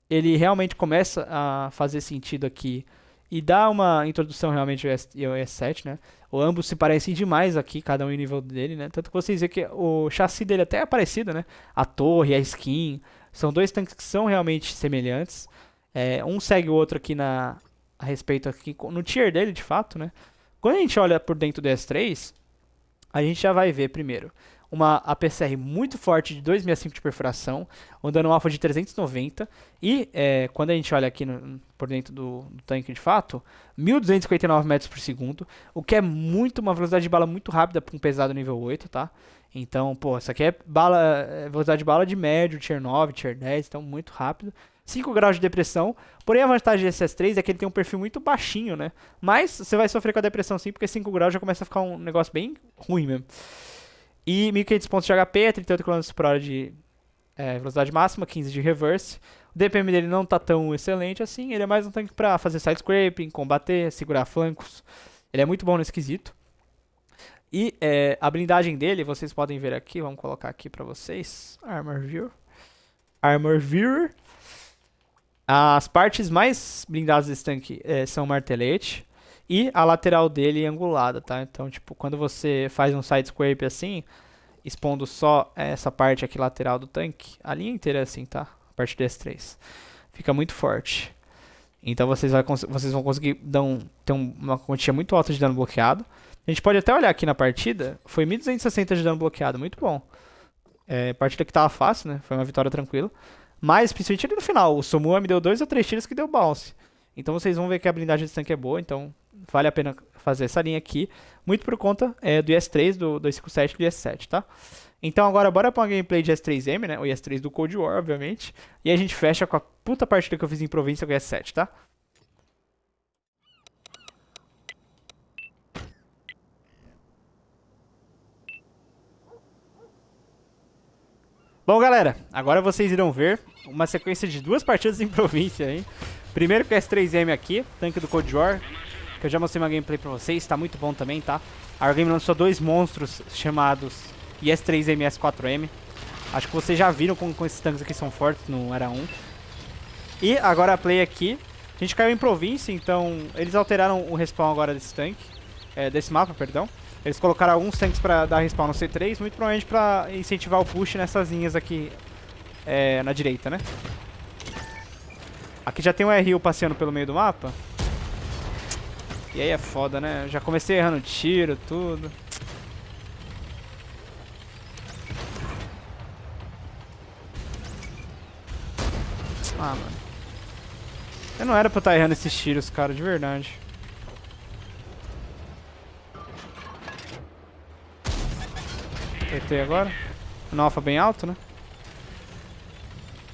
A: Ele realmente começa a fazer sentido aqui e dá uma introdução realmente ao IS-7, né? Ambos se parecem demais aqui, cada um em nível dele, né? Tanto que vocês veem que o chassi dele até é parecido, né? A torre, a skin, são 2 tanques que são realmente semelhantes. Um segue o outro aqui a respeito aqui no tier dele, de fato, né? Quando a gente olha por dentro do IS-3, a gente já vai ver primeiro uma APCR muito forte de 265 de perfuração, um dano alfa de 390 e quando a gente olha aqui por dentro do tanque de fato, 1.259 metros por segundo, o que é uma velocidade de bala muito rápida para um pesado nível 8, tá? Então, pô, isso aqui é velocidade de bala de médio, tier 9, tier 10, então muito rápido. 5 graus de depressão, porém a vantagem desse S3 é que ele tem um perfil muito baixinho, né? Mas você vai sofrer com a depressão sim, porque 5 graus já começa a ficar um negócio bem ruim mesmo. E 1.500 pontos de HP, 38 km por hora de velocidade máxima, 15 de reverse. O DPM dele não tá tão excelente assim, ele é mais um tanque pra fazer side scraping, combater, segurar flancos. Ele é muito bom nesse quesito. E a blindagem dele, vocês podem ver aqui, vamos colocar aqui pra vocês. Armor Viewer. As partes mais blindadas desse tanque são o martelete e a lateral dele é angulada, tá? Então, tipo, quando você faz um side scrape assim, expondo só essa parte aqui lateral do tanque, a linha inteira é assim, tá? A parte do S3. Fica muito forte. Então vocês vão conseguir ter uma quantia muito alta de dano bloqueado. A gente pode até olhar aqui na partida, foi 1.260 de dano bloqueado, muito bom. Partida que tava fácil, né? Foi uma vitória tranquila. Mas, principalmente ali no final, o Somua me deu 2 ou 3 tiros que deu bounce. Então vocês vão ver que a blindagem desse tanque é boa, então vale a pena fazer essa linha aqui. Muito por conta do IS-3, do 257 e do IS-7, tá? Então agora bora pra uma gameplay de IS-3M, né? O IS-3 do Cold War, obviamente. E a gente fecha com a puta partida que eu fiz em província com o IS-7, tá? Bom, galera, agora vocês irão ver uma sequência de 2 partidas em província, hein? Primeiro com o S3M aqui, tanque do Cold War, que eu já mostrei uma gameplay pra vocês, tá muito bom também, tá? A Wargame lançou 2 monstros chamados IS-3M e IS-4M. Acho que vocês já viram como esses tanques aqui são fortes no Era 1. E agora a play aqui, a gente caiu em província, então eles alteraram o respawn agora desse tanque, desse mapa, perdão. Eles colocaram alguns tanques pra dar respawn no C3, muito provavelmente pra incentivar o push nessas linhas aqui na direita, né? Aqui já tem um RU passeando pelo meio do mapa. E aí é foda, né? Já comecei errando tiro, tudo. Ah, mano. Eu não era pra estar errando esses tiros, cara, de verdade. Apertei agora. No alfa bem alto, né?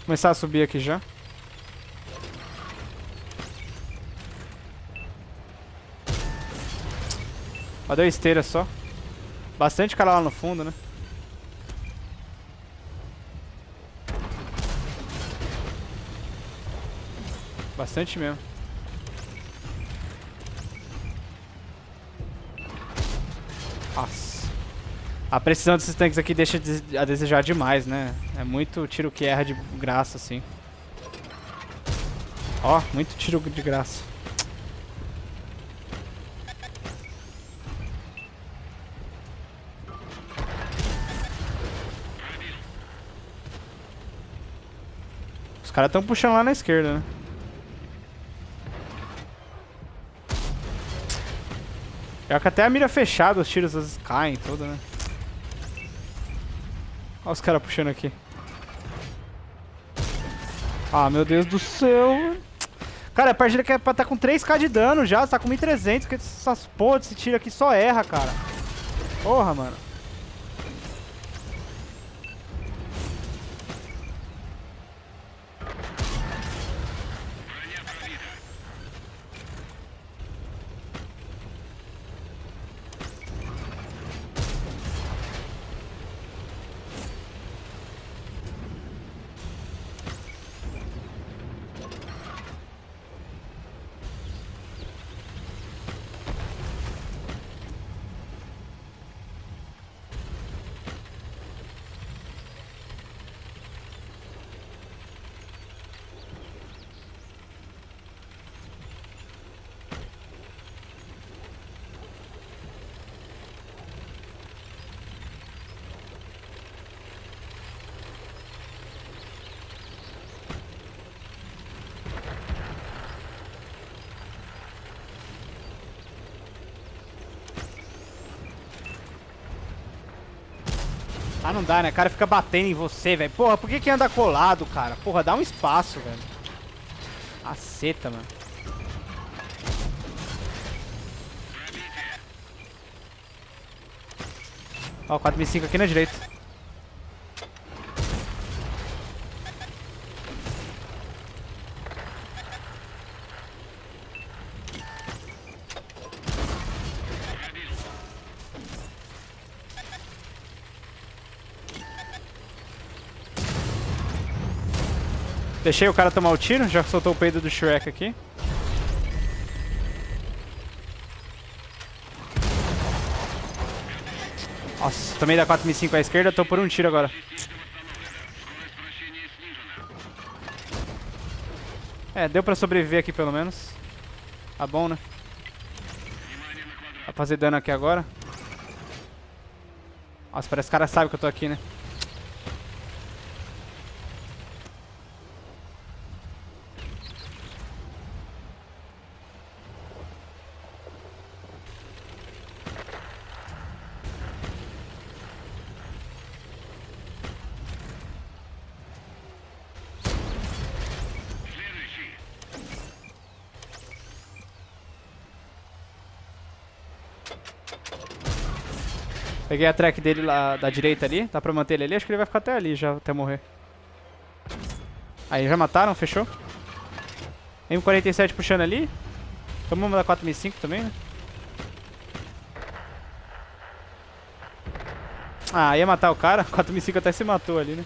A: Começar a subir aqui já. Ó, deu esteira só. Bastante cara lá no fundo, né? Bastante mesmo. Nossa. A precisão desses tanques aqui deixa a desejar demais, né? É muito tiro que erra de graça, assim. Ó, muito tiro de graça. Os caras estão puxando lá na esquerda, né? Pior que até a mira fechada, os tiros às vezes caem tudo, né? Olha os caras puxando aqui. Ah, meu Deus do céu. Cara, a partida que é pra estar com 3k de dano já, você tá com 1.300, porque essas porra desse tiro aqui só erra, cara. Porra, mano. Ah, não dá, né? O cara fica batendo em você, velho. Porra, por que anda colado, cara? Porra, dá um espaço, velho. Caceta, mano. Ó, 4.500 aqui na direita. Deixei o cara tomar o tiro, já soltou o peido do Shrek aqui. Nossa, também dá 4.500 à esquerda, tô por um tiro agora. É, deu pra sobreviver aqui pelo menos. Tá bom, né? Vai fazer dano aqui agora. Nossa, parece que o cara sabe que eu tô aqui, né? Peguei a track dele lá da direita ali. Dá pra manter ele ali? Acho que ele vai ficar até ali já, até morrer. Aí, já mataram, fechou. M47 puxando ali. Então vamos dar 4.500 também, né? Ah, ia matar o cara. 4.500 até se matou ali, né?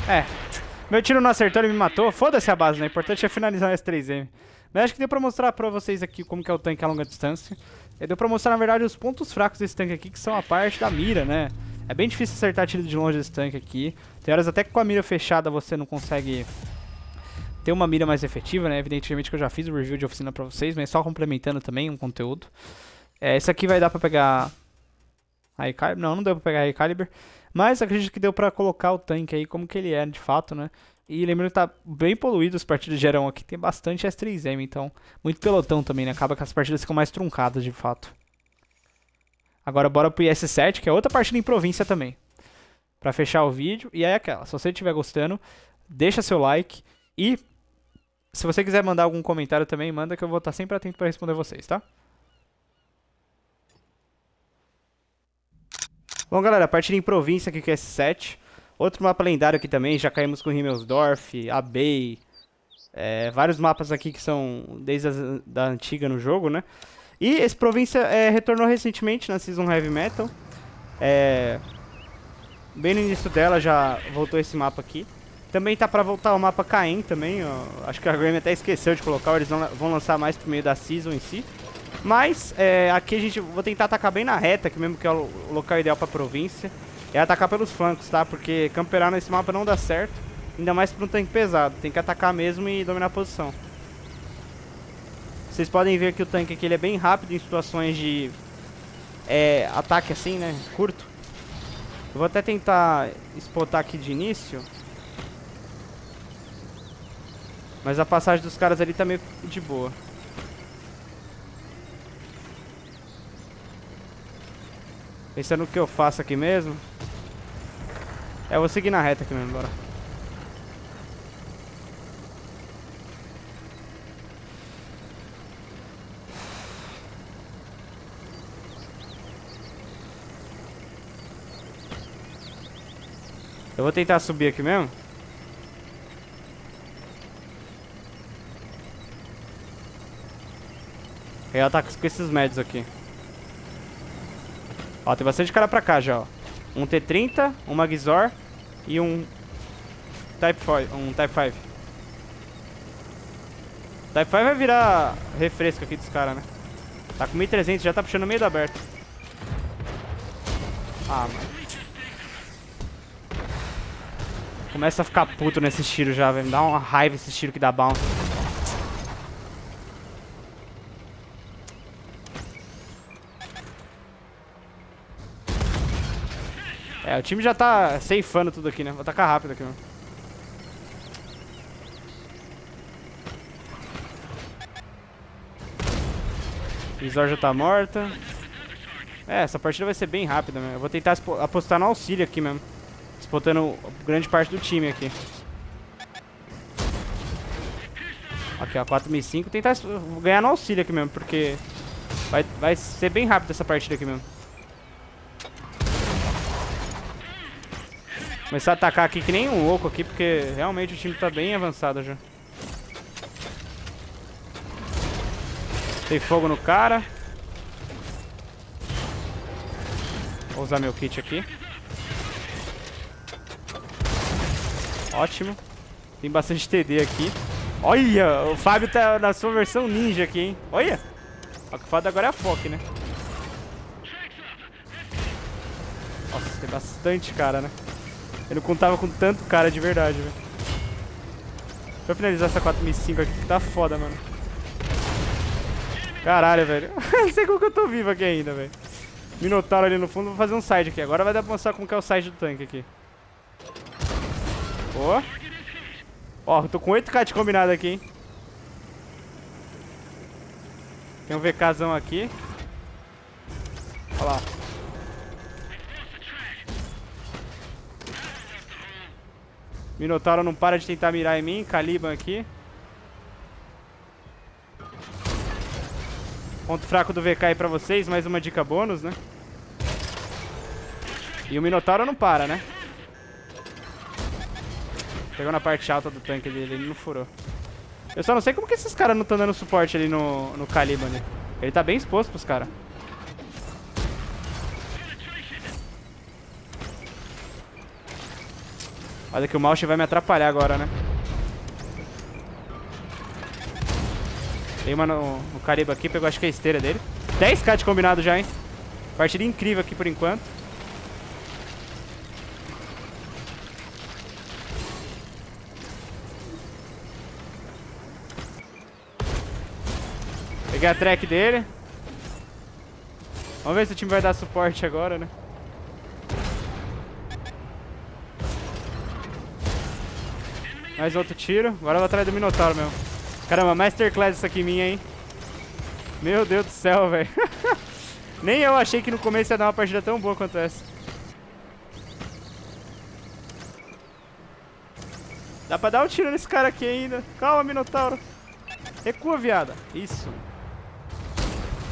A: É, meu tiro não acertou, ele me matou. Foda-se a base, né? O importante é finalizar o S3M. Mas acho que deu pra mostrar pra vocês aqui como que é o tanque a longa distância. E deu pra mostrar, na verdade, os pontos fracos desse tanque aqui, que são a parte da mira, né? É bem difícil acertar tiro de longe desse tanque aqui. Tem horas até que com a mira fechada você não consegue ter uma mira mais efetiva, né? Evidentemente que eu já fiz o review de oficina pra vocês, mas só complementando também um conteúdo. Esse aqui vai dar pra pegar... High Caliber? Não, não deu pra pegar High Caliber. Mas acredito que deu pra colocar o tanque aí como que ele é de fato, né? E lembrando que tá bem poluído as partidas de Gerão aqui. Tem bastante S3M, então muito pelotão também, né? Acaba que as partidas ficam mais truncadas de fato. Agora bora pro IS-7, que é outra partida em província também. Pra fechar o vídeo. E aí aquela, se você estiver gostando, deixa seu like. E Se você quiser mandar algum comentário também, manda que eu vou estar sempre atento para responder vocês, tá? Bom, galera, partida em província aqui com S7. Outro mapa lendário aqui também, já caímos com Himmelsdorf, Abei. Vários mapas aqui que são desde da antiga no jogo, né? E esse província retornou recentemente na Season Heavy Metal. Bem no início dela já voltou esse mapa aqui. Também tá pra voltar o mapa Caim também, ó. Acho que a Game até esqueceu de colocar, eles vão lançar mais pro meio da Season em si. Mas aqui a gente vou tentar atacar bem na reta, que mesmo que é o local ideal pra província. É atacar pelos flancos, tá? Porque camperar nesse mapa não dá certo. Ainda mais pra um tanque pesado. Tem que atacar mesmo e dominar a posição. Vocês podem ver que o tanque aqui ele é bem rápido em situações de ataque assim, né? Curto. Eu vou até tentar spotar aqui de início. Mas a passagem dos caras ali tá meio de boa. Pensando no que eu faço aqui mesmo. Eu vou seguir na reta aqui mesmo, bora. Eu vou tentar subir aqui mesmo. Eu ataco com esses médios aqui. Ó, tem bastante cara pra cá já, ó. Um T-30, um Magzor e um Type 5. Type 5 vai virar refresco aqui dos caras, né? Tá com 1300, já tá puxando o meio do aberto. Ah, mano. Começa a ficar puto nesse tiro já, velho. Me dá uma raiva esse tiro que dá bounce. O time já tá ceifando tudo aqui, né? Vou tacar rápido aqui, mano. Izor já tá morta. Essa partida vai ser bem rápida, mano. Eu vou tentar apostar no auxílio aqui mesmo. Spotando grande parte do time aqui. Aqui, ó, 4005. Tentar ganhar no auxílio aqui mesmo, porque vai ser bem rápido essa partida aqui mesmo. Começar a atacar aqui que nem um louco aqui, porque realmente o time tá bem avançado já. Tem fogo no cara. Vou usar meu kit aqui. Ótimo. Tem bastante TD aqui. Olha, o Fábio tá na sua versão ninja aqui, hein. Olha. O que foda agora é a FOC, né. Nossa, tem bastante cara, né. Eu não contava com tanto cara de verdade, velho. Deixa eu finalizar essa 4005 aqui que tá foda, mano. Caralho, velho. Não sei como que eu tô vivo aqui ainda, velho. Minotauro ali no fundo. Vou fazer um side aqui. Agora vai dar pra mostrar como que é o side do tanque aqui. Ó. Ó, eu tô com 8k de combinado aqui, hein. Tem um VKzão aqui. Olha lá. Minotauro não para de tentar mirar em mim. Caliban aqui. Ponto fraco do VK aí pra vocês. Mais uma dica bônus, né? E o Minotauro não para, né? Pegou na parte alta do tanque dele. Ele não furou. Eu só não sei como que esses caras não estão dando suporte ali no Caliban, né? Ele tá bem exposto pros caras. Olha que o mouse vai me atrapalhar agora, né? Tem uma no Caribe aqui, pegou acho que a esteira dele. 10k de combinado já, hein? Partida incrível aqui por enquanto. Peguei a track dele. Vamos ver se o time vai dar suporte agora, né? Mais outro tiro. Agora eu vou atrás do Minotauro, meu. Caramba, masterclass isso aqui minha, hein? Meu Deus do céu, velho. Nem eu achei que no começo ia dar uma partida tão boa quanto essa. Dá pra dar um tiro nesse cara aqui ainda. Calma, Minotauro. Recua, viada. Isso.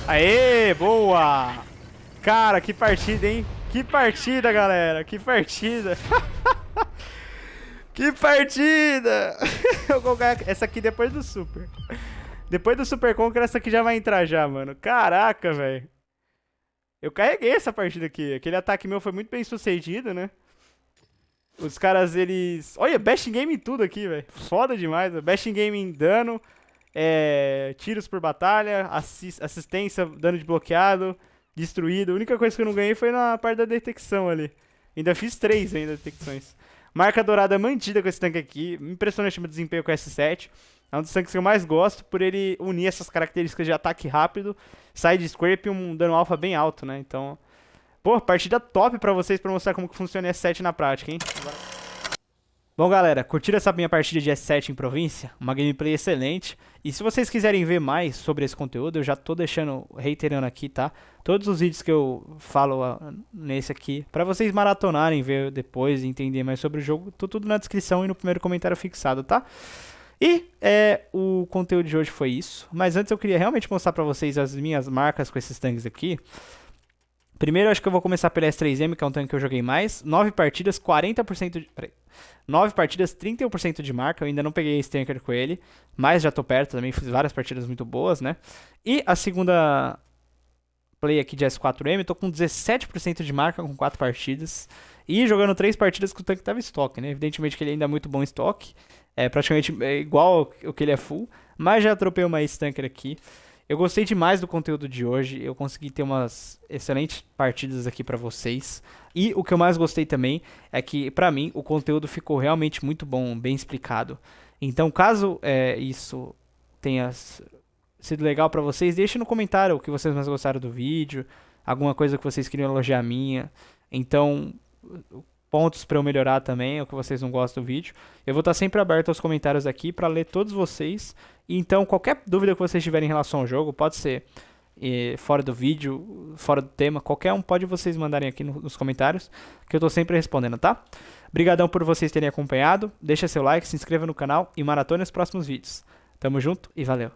A: Aê, boa. Cara, que partida, hein? Que partida, galera. Que partida. Que partida. Eu vou colocar essa aqui depois do Super. Depois do Super Conquer, essa aqui já vai entrar já, mano. Caraca, velho. Eu carreguei essa partida aqui. Aquele ataque meu foi muito bem sucedido, né? Os caras, eles... Olha, best game em tudo aqui, velho. Foda demais. Best game em dano, tiros por batalha, assistência, dano de bloqueado, destruído. A única coisa que eu não ganhei foi na parte da detecção ali. Ainda fiz 3 ainda detecções. Marca dourada mantida com esse tanque aqui. Impressionante o meu desempenho com o S7. É um dos tanques que eu mais gosto por ele unir essas características de ataque rápido, side scrape e um dano alfa bem alto, né? Então... Pô, partida top pra vocês, pra mostrar como que funciona S7 na prática, hein? Bom, galera, curtiram essa minha partida de S7 em província? Uma gameplay excelente. E se vocês quiserem ver mais sobre esse conteúdo, eu já tô deixando, reiterando aqui, tá? Todos os vídeos que eu falo nesse aqui, pra vocês maratonarem, ver depois e entender mais sobre o jogo, tô tudo na descrição e no primeiro comentário fixado, tá? E o conteúdo de hoje foi isso. Mas antes eu queria realmente mostrar pra vocês as minhas marcas com esses tanques aqui. Primeiro, acho que eu vou começar pelo S3M, que é um tanque que eu joguei mais. 9 partidas, 40% de... Peraí. 9 partidas, 31% de marca. Eu ainda não peguei esse tanker com ele, mas já tô perto também. Fiz várias partidas muito boas, né? E a segunda play aqui de S4M, tô com 17% de marca com 4 partidas. E jogando 3 partidas que o tanque tava em estoque, né? Evidentemente que ele ainda é muito bom em estoque. É praticamente igual o que ele é full. Mas já dropei uma Ace Tanker aqui. Eu gostei demais do conteúdo de hoje, eu consegui ter umas excelentes partidas aqui pra vocês. E o que eu mais gostei também é que, pra mim, o conteúdo ficou realmente muito bom, bem explicado. Então, caso isso tenha sido legal pra vocês, deixe no comentário o que vocês mais gostaram do vídeo, alguma coisa que vocês queriam elogiar minha. Então, pontos pra eu melhorar também, o que vocês não gostam do vídeo. Eu vou estar sempre aberto aos comentários aqui pra ler todos vocês. Então, qualquer dúvida que vocês tiverem em relação ao jogo, pode ser fora do vídeo, fora do tema, qualquer um pode vocês mandarem aqui nos comentários, que eu tô sempre respondendo, tá? Obrigadão por vocês terem acompanhado, deixa seu like, se inscreva no canal e maratone os próximos vídeos. Tamo junto e valeu!